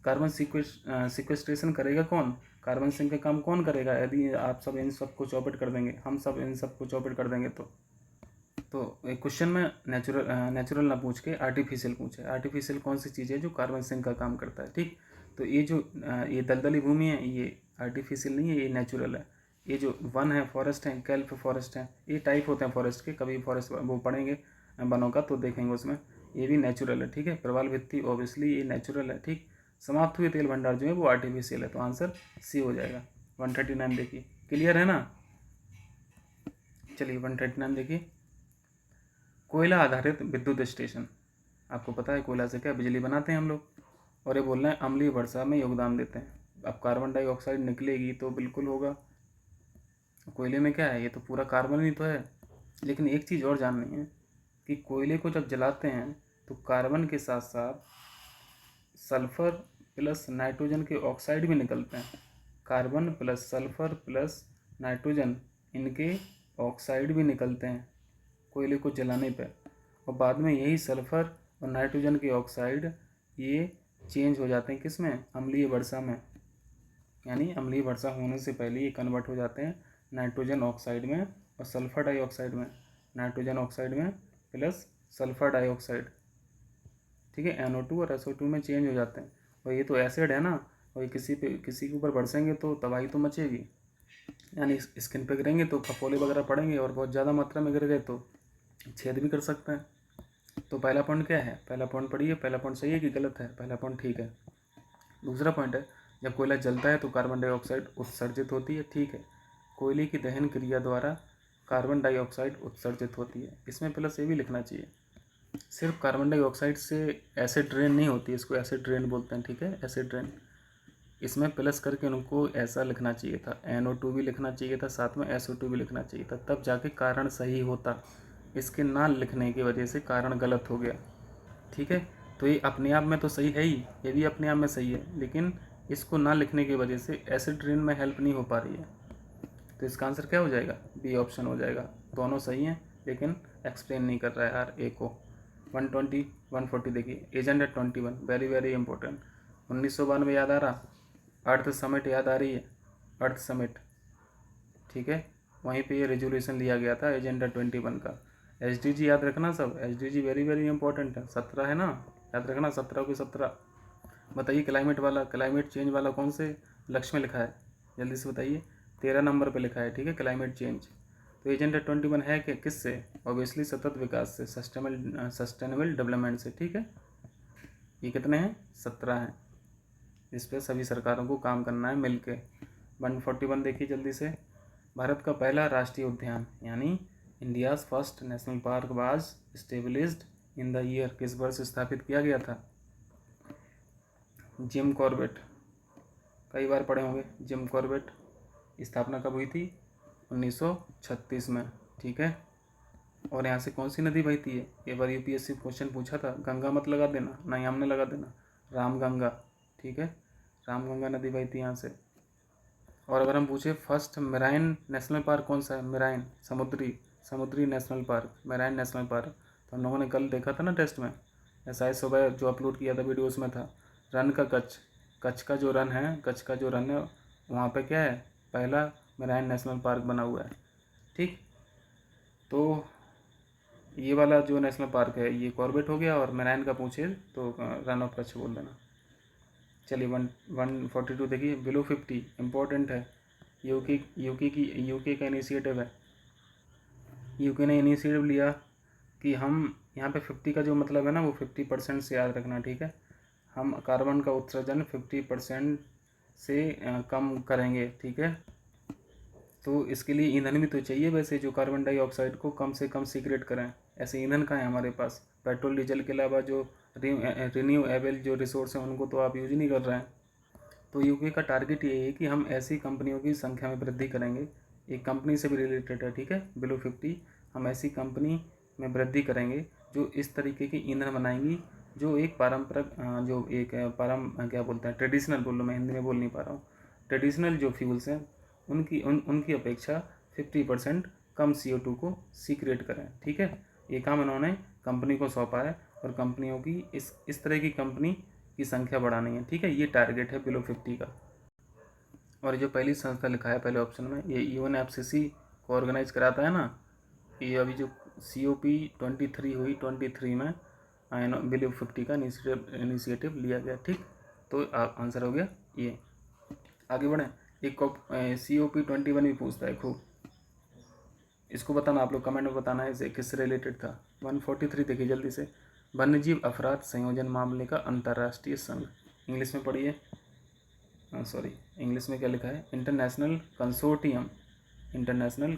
कार्बन सीक्वेस्ट्रेशन करेगा कौन? कार्बन सिंक का काम कौन करेगा? यदि आप सब इन सबको चौपट कर देंगे, हम सब इन सबको चौपट कर देंगे तो एक क्वेश्चन में नेचुरल ना पूछ के आर्टिफिशियल पूछे। आर्टिफिशियल कौन सी चीज़ है जो कार्बन सिंक का काम करता है? ठीक, तो ये जो ये दलदली भूमि है ये आर्टिफिशियल नहीं है, ये नेचुरल है। ये जो वन है, फॉरेस्ट है, कैल्प फॉरेस्ट है, ये टाइप होते हैं फॉरेस्ट के। कभी फॉरेस्ट वो पढ़ेंगे वनों का तो देखेंगे उसमें, ये भी नेचुरल है। ठीक है, प्रवाल भित्ति ऑब्वियसली ये नेचुरल है। ठीक, समाप्त हुए तेल भंडार जो है वो आर्टिफिशियल है। तो आंसर C हो जाएगा। 139 देखिए, क्लियर है ना? चलिए 139 देखिए, कोयला आधारित विद्युत स्टेशन। आपको पता है कोयला से क्या बिजली बनाते हैं हम लोग, और ये बोल रहे हैं अम्लीय वर्षा में योगदान देते हैं। अब कार्बन डाइऑक्साइड निकलेगी तो बिल्कुल होगा। कोयले में क्या है? ये तो पूरा कार्बन ही तो है। लेकिन एक चीज़ और जाननी है कि कोयले को जब जलाते हैं तो कार्बन के साथ साथ सल्फर प्लस नाइट्रोजन के ऑक्साइड भी निकलते हैं। Carbon plus sulphur plus nitrogen, इनके ऑक्साइड भी निकलते हैं कोयले को जलाने पर। और बाद में यही सल्फ़र और नाइट्रोजन के ऑक्साइड ये चेंज हो जाते हैं किस में? अम्लीय वर्षा में। यानी अम्लीय वर्षा होने से पहले ये कन्वर्ट हो जाते हैं नाइट्रोजन ऑक्साइड में और सल्फ़र डाइऑक्साइड में। नाइट्रोजन ऑक्साइड में प्लस सल्फ़र डाइऑक्साइड। ठीक है, NO2 और SO2 में चेंज हो जाते हैं। और ये तो एसिड है ना, और ये किसी के ऊपर बरसेंगे तो तबाही तो मचेगी, यानी स्किन पे गिरेंगे तो फफोले वगैरह पड़ेंगे, और बहुत ज़्यादा मात्रा में गिर गए तो छेद भी कर सकते हैं। तो पहला पॉइंट क्या है, पहला पॉइंट पढ़िए, पहला पॉइंट सही है कि गलत है? पहला पॉइंट ठीक है। दूसरा पॉइंट है, जब कोयला जलता है तो कार्बन डाइऑक्साइड उत्सर्जित होती है, ठीक है। कोयले की दहन क्रिया द्वारा कार्बन डाइऑक्साइड उत्सर्जित होती है, इसमें प्लस ये भी लिखना चाहिए। सिर्फ कार्बन डाइऑक्साइड से एसिड रेन नहीं होती, इसको एसिड रेन बोलते हैं, ठीक है, एसिड रेन। इसमें प्लस करके उनको ऐसा लिखना चाहिए था, NO2 भी लिखना चाहिए था, साथ में SO2 भी लिखना चाहिए था, तब जाके कारण सही होता। इसके ना लिखने की वजह से कारण गलत हो गया, ठीक है। तो ये अपने आप में तो सही है ही, ये भी अपने आप में सही है, लेकिन इसको ना लिखने की वजह से एसिड रेन में हेल्प नहीं हो पा रही है। तो इसका आंसर क्या हो जाएगा? बी ऑप्शन हो जाएगा। दोनों सही हैं, लेकिन एक्सप्लेन नहीं कर रहा है यार ए को। 120 140 देखिए, एजेंडा 21 वेरी वेरी इंपॉर्टेंट। 1992 याद आ रहा, अर्थ समिट याद आ रही है, अर्थ समिट, ठीक है, वहीं पे ये रेजोल्यूशन लिया गया था एजेंडा 21 का। SDG याद रखना सब, SDG वेरी वेरी इंपॉर्टेंट है, 17 है ना, याद रखना 17 के 17। बताइए क्लाइमेट वाला, क्लाइमेट चेंज वाला कौन से लक्ष्य में लिखा है, जल्दी से बताइए। 13 नंबर पे लिखा है, ठीक है, क्लाइमेट चेंज। तो एजेंडा 21 है कि किससे? ऑब्वियसली सतत विकास से, सस्टेनेबल डेवलपमेंट से, ठीक है। ये कितने हैं? 17 हैं। इस पर सभी सरकारों को काम करना है मिलके। 141 देखिए जल्दी से। भारत का पहला राष्ट्रीय उद्यान, यानी India's first national park was established in the year, किस वर्ष स्थापित किया गया था? जिम कॉर्बेट, कई बार पढ़े होंगे जिम कॉर्बेट। स्थापना कब हुई थी? 1936 में, ठीक है। और यहाँ से कौन सी नदी बहती है? एक बार UPSC क्वेश्चन पूछा था, गंगा मत लगा देना, ना ही हमने लगा देना, रामगंगा, ठीक है, रामगंगा नदी बहती है यहाँ से। और अगर हम पूछे फर्स्ट मेराइन नेशनल पार्क कौन सा है? मेराइन, समुद्री national park, marine national park. तो हम लोगों ने कल देखा था ना टेस्ट में, ऐसा है सुबह जो अपलोड किया था वीडियोस में था, रन का कच्छ, कच्छ का जो रन है वहाँ पे क्या है? पहला मेराइन नेशनल पार्क बना हुआ है, ठीक। तो ये वाला जो नेशनल पार्क है ये कॉर्बेट हो गया, और मेराइन का पूछे तो रन ऑफ कच्छ बोल देना। चलिए 142 देखिए, बिलो 50 इम्पोर्टेंट है। यूके का इनिशिएटिव है। यूके ने इनिशिएटिव लिया कि हम यहाँ पे 50 का जो मतलब है ना, वो 50% से याद रखना, ठीक है। हम कार्बन का उत्सर्जन 50% से कम करेंगे, ठीक है। तो इसके लिए ईंधन भी तो चाहिए वैसे, जो कार्बन डाइऑक्साइड को कम से कम सीक्रेट करें। ऐसे ईंधन कहाँ है हमारे पास? पेट्रोल डीजल के अलावा जो रिन्यूएबल जो रिसोर्स हैं उनको तो आप यूज ही नहीं कर रहे हैं। तो यूके का टारगेट ये है कि हम ऐसी कंपनियों की संख्या में वृद्धि करेंगे, एक कंपनी से भी रिलेटेड है, ठीक है, बिलो 50। हम ऐसी कंपनी में वृद्धि करेंगे जो इस तरीके की ईंधन बनाएंगी, जो एक पारंपरिक क्या बोलते हैं, ट्रेडिशनल, बोल लो, मैं हिंदी में बोल नहीं पा रहा हूँ, ट्रेडिशनल जो फ्यूल्स हैं उनकी अपेक्षा 50% कम CO2 को सीक्रेट करें, ठीक है। ये काम इन्होंने कंपनी को सौंपा है, और कंपनियों की इस तरह की कंपनी की संख्या बढ़ानी है, ठीक है। ये टारगेट है बिलो 50 का। और जो पहली संस्था लिखा है पहले ऑप्शन में, ये UNFCCC को ऑर्गेनाइज कराता है ना, ये अभी जो COP23 हुई 23 में बिलो 50 का इनिशिएटिव लिया गया, ठीक। तो आंसर हो गया ये। आगे बढ़ें, एक COP21 भी पूछता है खूब, इसको बताना, आप लोग कमेंट में बताना है इसे किससे रिलेटेड था। 143 देखिए जल्दी से, वन्यजीव अपराध संयोजन मामले का अंतर्राष्ट्रीय संघ, इंग्लिश में पढ़िए, सॉरी इंग्लिश में क्या लिखा है? International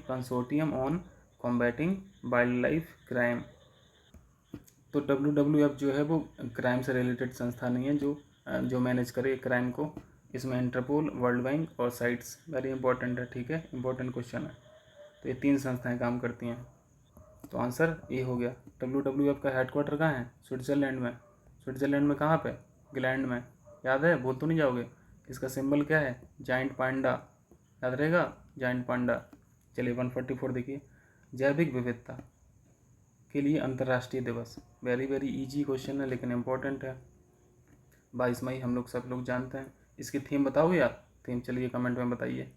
consortium on combating wild life crime. तो WWF जो है वो क्राइम से रिलेटेड संस्था नहीं है जो मैनेज करे क्राइम को। इसमें इंटरपोल, वर्ल्ड बैंक और साइट्स वेरी इंपॉर्टेंट है, ठीक है, इंपॉर्टेंट क्वेश्चन है। तो ये 3 संस्थाएं काम करती हैं। तो आंसर ए हो गया। WWF का हेडक्वार्टर कहाँ है? स्विट्ज़रलैंड में। स्विट्ज़रलैंड में कहाँ पे? ग्लैंड में। याद है? बोल तो नहीं जाओगे? इसका सिंबल क्या है? जाइंट पांडा, याद रहेगा? Giant panda. चलिए 144 देखिए, जैविक विविधता के लिए अंतर्राष्ट्रीय दिवस। वेरी वेरी इजी क्वेश्चन है लेकिन इम्पोर्टेंट है। 22 मई हम लोग सब लोग जानते हैं। इसकी थीम बताओ यार, थीम चलिए कमेंट में बताइए,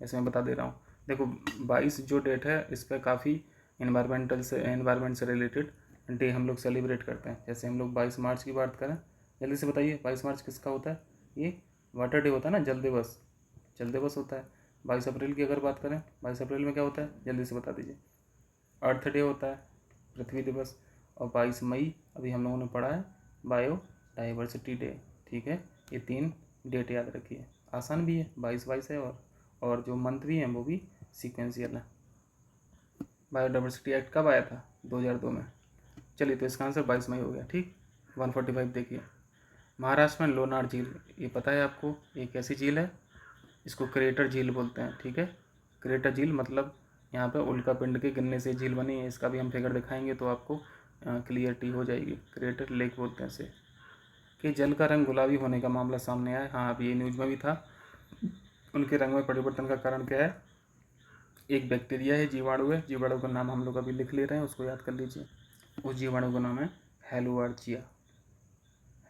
ऐसे मैं बता दे रहा हूँ। देखो 22 जो डेट है इस पर काफ़ी एनवायरमेंट से रिलेटेड डे हम लोग सेलिब्रेट करते हैं। जैसे हम लोग 22 मार्च की बात करें, जल्दी से बताइए 22 मार्च किसका होता है? ये वाटर डे होता है ना, जल दिवस, जल दिवस होता है। 22 अप्रैल की अगर बात करें, 22 अप्रैल में क्या होता है, जल्दी से बता दीजिए। अर्थ डे होता है, पृथ्वी दिवस। और 22 मई अभी हम लोगों ने पढ़ा है, बायो डाइवर्सिटी डे। ठीक है, ये 3 डेट याद रखिए, आसान भी है, 22 है, और जो मंथ भी हैं वो भी सीक्वेंशियल है। बायोडाइवर्सिटी एक्ट कब आया था, 2002 में। चलिए, तो इसका आंसर 22 मई हो गया। ठीक, 145 देखिए, महाराष्ट्र में लोनार झील, ये पता है आपको, एक ऐसी झील है, इसको क्रेटर झील बोलते हैं। ठीक है, क्रेटर झील मतलब यहाँ पे उल्का पिंड के गिरने से झील बनी है। इसका भी हम फिगर दिखाएंगे तो आपको क्लियरिटी हो जाएगी। क्रेटर लेक बोलते हैं इसे। कि जल का रंग गुलाबी होने का मामला सामने आया, हाँ अभी ये न्यूज़ में भी था। उनके रंग में परिवर्तन का कारण क्या है, एक बैक्टीरिया है, जीवाणु है, जीवाणु का नाम हम लोग अभी लिख ले रहे हैं, उसको याद कर लीजिए। उस जीवाणु का नाम है हेलोआर्चिया।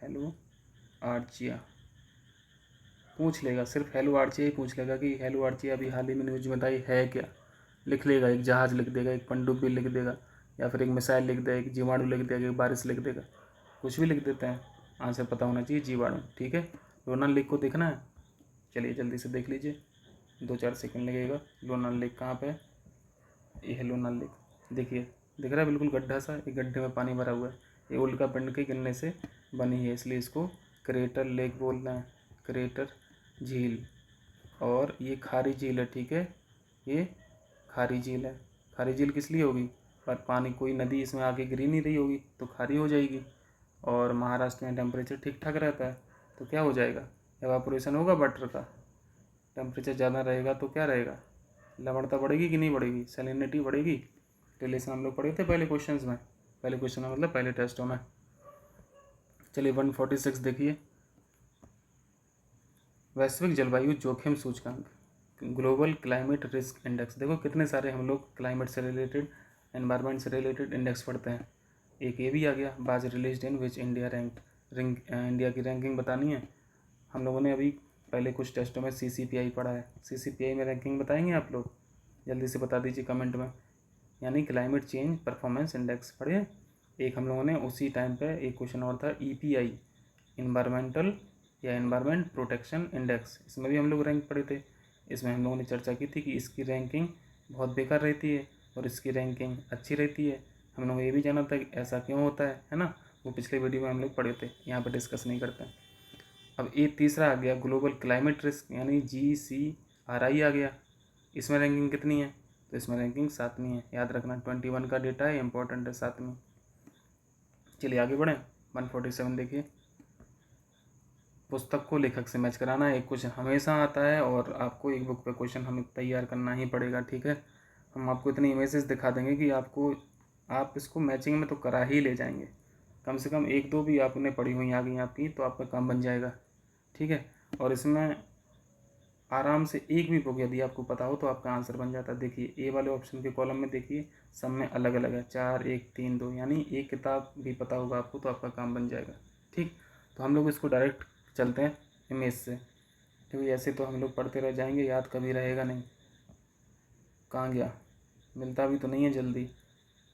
हेलोआर्चिया पूछ लेगा, सिर्फ हेलोआर्चिया ही पूछ लेगा कि हेलोआर्चिया अभी हाल ही में न्यूज में आई है क्या, लिख लेगा। एक जहाज़ लिख देगा, एक पनडुब्बी लिख देगा, या फिर एक मिसाइल लिख देगा, एक जीवाणु लिख देगा, एक बारिश लिख देगा, कुछ भी लिख देते हैं। आंसर पता होना चाहिए, जीवाणु। ठीक है, लोनार लेक को देखना है, चलिए जल्दी से देख लीजिए, 2-4 सेकंड लगेगा। लोनार लेक कहाँ पे है, ये है लोनार लेक। देखिए, दिख रहा है बिल्कुल गड्ढा सा, एक गड्ढे में पानी भरा हुआ है। ये उल्का पिंड के गिरने से बनी है, इसलिए इसको क्रेटर लेक बोल रहे हैं, क्रेटर झील। और ये खारी झील है। ठीक है, ये खारी झील है। खारी झील किस लिए होगी, पर पानी, कोई नदी इसमें आके गिरी नहीं रही होगी तो खारी हो जाएगी। और महाराष्ट्र में टेम्परेचर ठीक ठाक रहता है, तो क्या हो जाएगा, एवापोरेशन होगा वाटर का। टेम्परेचर ज़्यादा रहेगा तो क्या रहेगा, लवणता बढ़ेगी कि नहीं बढ़ेगी, सैलिनिटी बढ़ेगी। रिलेशन हम लोग पढ़े थे पहले क्वेश्चंस में, पहले क्वेश्चन में मतलब पहले टेस्टों में। चलिए 146 देखिए, वैश्विक जलवायु जोखिम सूचकांक, ग्लोबल क्लाइमेट रिस्क इंडेक्स। देखो कितने सारे हम लोग क्लाइमेट से रिलेटेड, एनवायरनमेंट से रिलेटेड इंडेक्स पढ़ते हैं। एक ये भी आ गया, बाज release in which India ranked, India की रैंकिंग बतानी है। हम लोगों ने अभी पहले कुछ टेस्टों में CCPI पढ़ा है, CCPI में रैंकिंग बताएंगे आप लोग, जल्दी से बता दीजिए कमेंट में। यानी क्लाइमेट चेंज परफॉर्मेंस इंडेक्स पढ़े। एक हम लोगों ने उसी टाइम पे एक क्वेश्चन और था, EPI, इन्वायरमेंटल या इन्वायरमेंट प्रोटेक्शन इंडेक्स, इसमें भी हम लोग रैंक पढ़े थे। इसमें हम लोगों ने चर्चा की थी कि इसकी रैंकिंग बहुत बेकार रहती है और इसकी रैंकिंग अच्छी रहती है। हम लोग ये भी जाना था कि ऐसा क्यों होता है ना, वो पिछले वीडियो में हम लोग पढ़े थे, यहाँ पर डिस्कस नहीं करते हैं। अब ये तीसरा आ गया, ग्लोबल क्लाइमेट रिस्क, यानी GCRI आ गया। इसमें रैंकिंग कितनी है, तो इसमें रैंकिंग 7वीं है, याद रखना। 21 का डेटा है, इंपॉर्टेंट है, 7वीं। चलिए आगे बढ़ें, 147 देखिए, पुस्तक को लेखक से मैच कराना है। एक क्वेश्चन हमेशा आता है और आपको एक बुक पे क्वेश्चन हमें तैयार करना ही पड़ेगा। ठीक है, हम आपको इतनी इमेजेस दिखा देंगे कि आप इसको मैचिंग में तो करा ही ले जाएंगे। कम से कम 1-2 भी आपने पढ़ी हुई आ गई आपकी, तो आपका काम बन जाएगा। ठीक है, और इसमें आराम से एक भी बुक यदि आपको पता हो तो आपका आंसर बन जाता है। देखिए ए वाले ऑप्शन के कॉलम में देखिए, सब में अलग अलग है, 4, 1, 3, 2, यानी एक किताब भी पता होगा आपको तो आपका काम बन जाएगा। ठीक, तो हम लोग इसको डायरेक्ट चलते हैं इमेज से, क्योंकि ऐसे तो हम लोग पढ़ते रह जाएंगे, याद कभी रहेगा नहीं। कहाँ गया, मिलता भी तो नहीं है जल्दी।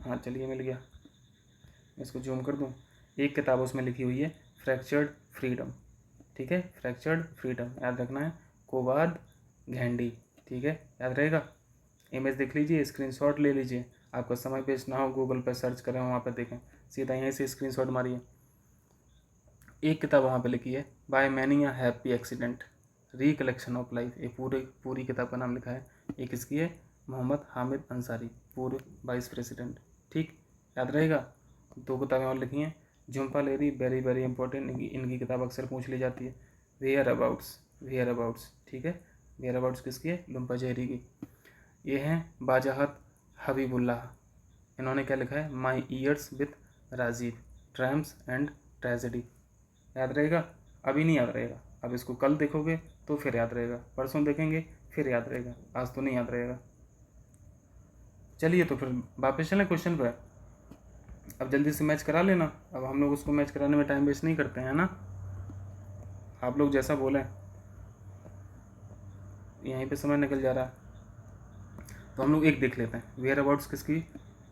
हाँ चलिए मिल गया, मैं इसको जूम कर दूँ। एक किताब उसमें लिखी हुई है फ्रैक्चर्ड फ्रीडम। ठीक है, फ्रैक्चर्ड फ्रीडम याद रखना है, कोवाद घेंडी। ठीक है, याद रहेगा। इमेज देख लीजिए, स्क्रीनशॉट ले लीजिए, आपका समय वेस्ट ना हो, गूगल पर सर्च करें, वहाँ पर देखें, सीधा यहीं से स्क्रीनशॉट मारिए। एक किताब वहाँ पे लिखी है, by many a happy accident, recollection of life, ये पूरी किताब का नाम लिखा है। एक इसकी है मोहम्मद हामिद अंसारी, पूर्व वाइस प्रेसिडेंट। ठीक, याद रहेगा। 2 किताबें और लिखी हैं, Jhumpa Lahiri, very very important, इनकी किताब अक्सर पूछ ली जाती है। Whereabouts. ठीक है, वेयर अबाउट्स किसकी है, लुम्पा जहरी की। ये हैं बाजाहत हबीबुल्लाह, इन्होंने क्या लिखा है, my years with Rajiv, triumphs and tragedy. याद रहेगा, अभी नहीं याद रहेगा, अब इसको कल देखोगे तो फिर याद रहेगा, परसों देखेंगे फिर याद रहेगा, आज तो नहीं याद रहेगा। चलिए तो फिर वापस चलें क्वेश्चन पर। अब जल्दी से मैच करा लेना, अब हम लोग उसको मैच कराने में टाइम वेस्ट नहीं करते हैं ना, आप लोग जैसा बोलें, यहीं पे समय निकल जा रहा है। तो हम लोग एक देख लेते हैं, वेयर अबाउट्स किसकी,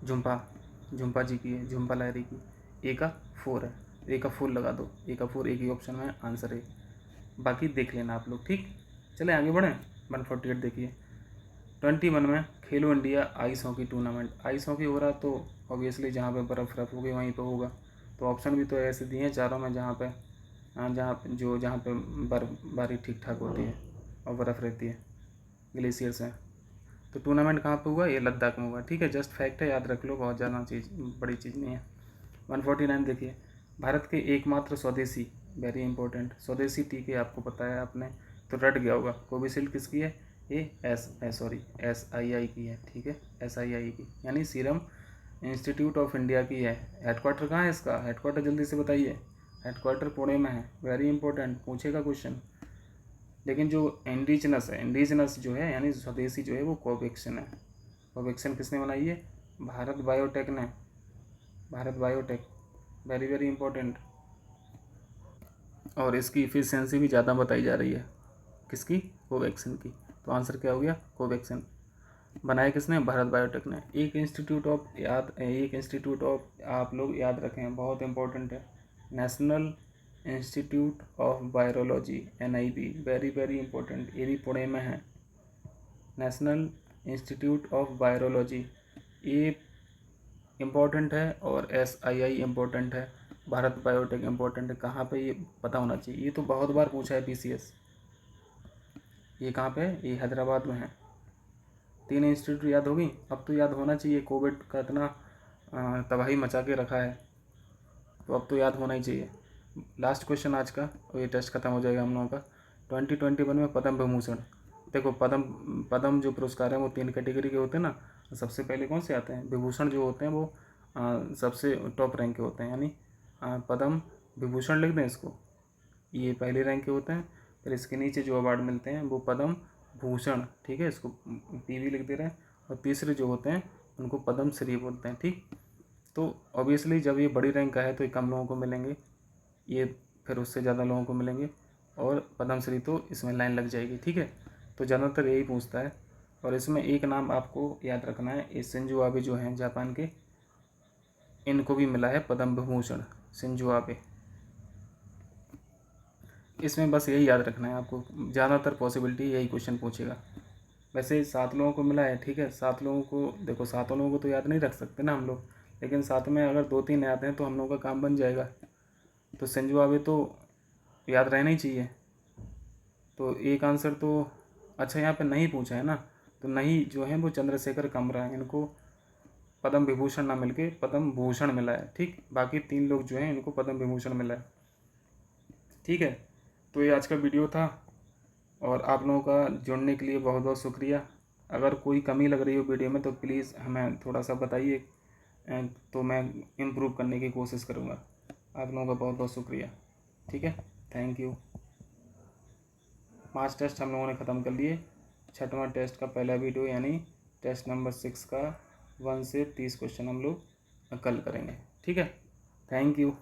झुम्पा जी की है, झुम्पा लाहिरी की। ए का 4 है, ए का 4 लगा दो, ए का 4 एक ही ऑप्शन में आंसर है। बाकी देख लेना आप लोग, ठीक। चले आगे बढ़ें। 148 देखिए, 21 में खेलो India ice hockey tournament. Ice hockey हो रहा तो ऑब्वियसली जहाँ पे बर्फ़ होगी वहीं पे होगा। तो ऑप्शन भी तो ऐसे दिए हैं चारों में जहाँ पे जहाँ पे बर्फबारी ठीक ठाक होती है और बर्फ़ रहती है, ग्लेशियर्स हैं। तो टूर्नामेंट कहाँ पे हुआ? ये लद्दाख में हुआ, ठीक है। जस्ट फैक्ट है, याद रख लो, बहुत ज़्यादा बड़ी चीज़ नहीं है। 149 देखिए, भारत के एकमात्र स्वदेशी, वेरी इंपॉर्टेंट, स्वदेशी टीके आपको पता है, आपने तो रट गया होगा। कोविशील्ड किसकी है? ये SII की है, ठीक है, SII की, यानी सीरम इंस्टीट्यूट ऑफ इंडिया की है। हेडक्वार्टर कहाँ है इसका? हेडक्वार्टर जल्दी से बताइए। हेडक्वार्टर पुणे में है, वेरी इंपॉर्टेंट, पूछेगा क्वेश्चन। लेकिन जो इंडिजिनस जो है यानी स्वदेशी जो है वो कोवैक्सीन है। कोवैक्सीन किसने बनाई है? भारत बायोटेक ने, Bharat biotech, very very important. और इसकी इफिशियंसी भी ज़्यादा बताई जा रही है, किसकी? कोवैक्सीन की। तो आंसर क्या हो गया? कोवैक्सीन। बनाया किसने? भारत बायोटेक ने। एक इंस्टीट्यूट ऑफ आप लोग याद रखें, बहुत इंपॉर्टेंट है, national institute of virology, NIV, very very important, ये भी पुणे में है। नेशनल इंस्टीट्यूट ऑफ वायरोलॉजी, ये इम्पोर्टेंट है, और SII इम्पोर्टेंट है, भारत बायोटेक इम्पोर्टेंट है। कहाँ पे? ये पता होना चाहिए, ये तो बहुत बार पूछा है PCS। ये कहाँ पे? ये हैदराबाद में है। 3 इंस्टीट्यूट याद होगी, अब तो याद होना चाहिए। कोविड का इतना तबाही मचा के रखा है, तो अब तो याद होना ही चाहिए। लास्ट क्वेश्चन आज का, और ये टेस्ट खत्म हो जाएगा हम लोगों का। 2021 में पद्म विभूषण, देखो पद्म जो पुरस्कार हैं वो 3 कैटेगरी के होते हैं ना। सबसे पहले कौन से आते हैं? विभूषण जो होते हैं वो सबसे टॉप रैंक के होते हैं, यानी पद्म विभूषण लिख दें इसको, ये पहले रैंक के होते हैं। फिर इसके नीचे जो अवार्ड मिलते हैं वो पद्म भूषण, ठीक है, इसको PV लिख दे रहे हैं। और तीसरे जो होते हैं उनको पद्म श्री बोलते हैं, ठीक। तो ऑब्वियसली जब ये बड़ी रैंक का है तो ये कम लोगों को मिलेंगे, ये फिर उससे ज़्यादा लोगों को मिलेंगे, और पद्म श्री तो इसमें लाइन लग जाएगी, ठीक है। तो ज़्यादातर यही पूछता है। और इसमें एक नाम आपको याद रखना है, ये शिंजो आबे जो हैं जापान के, इनको भी मिला है पद्म विभूषण, शिंजो आबे। इसमें बस यही याद रखना है आपको, ज़्यादातर पॉसिबिलिटी यही क्वेश्चन पूछेगा। वैसे 7 लोगों को मिला है, ठीक है। 7 लोगों को देखो, 7 लोगों को तो याद नहीं रख सकते ना हम लोग, लेकिन साथ में अगर 2-3 याद हैं तो हम लोगों का काम बन जाएगा। तो संजू आबे तो याद रहना ही चाहिए। तो एक आंसर तो, अच्छा यहाँ पे नहीं पूछा है ना, तो नहीं जो है वो चंद्रशेखर कमरा है, इनको पद्म विभूषण ना मिलके पद्म भूषण मिला है, ठीक। बाकी 3 लोग जो हैं इनको पद्म विभूषण मिला है, ठीक है। तो ये आज का वीडियो था, और आप लोगों का जुड़ने के लिए बहुत बहुत शुक्रिया। अगर कोई कमी लग रही हो वीडियो में तो प्लीज़ हमें थोड़ा सा बताइए, तो मैं इम्प्रूव करने की कोशिश करूँगा। आप लोगों का बहुत बहुत शुक्रिया, ठीक है, थैंक यू। 5 टेस्ट हम लोगों ने ख़त्म कर लिए। 6वां टेस्ट का पहला वीडियो यानी टेस्ट नंबर 6 का 1 से 30 क्वेश्चन हम लोग कल करेंगे, ठीक है, थैंक यू।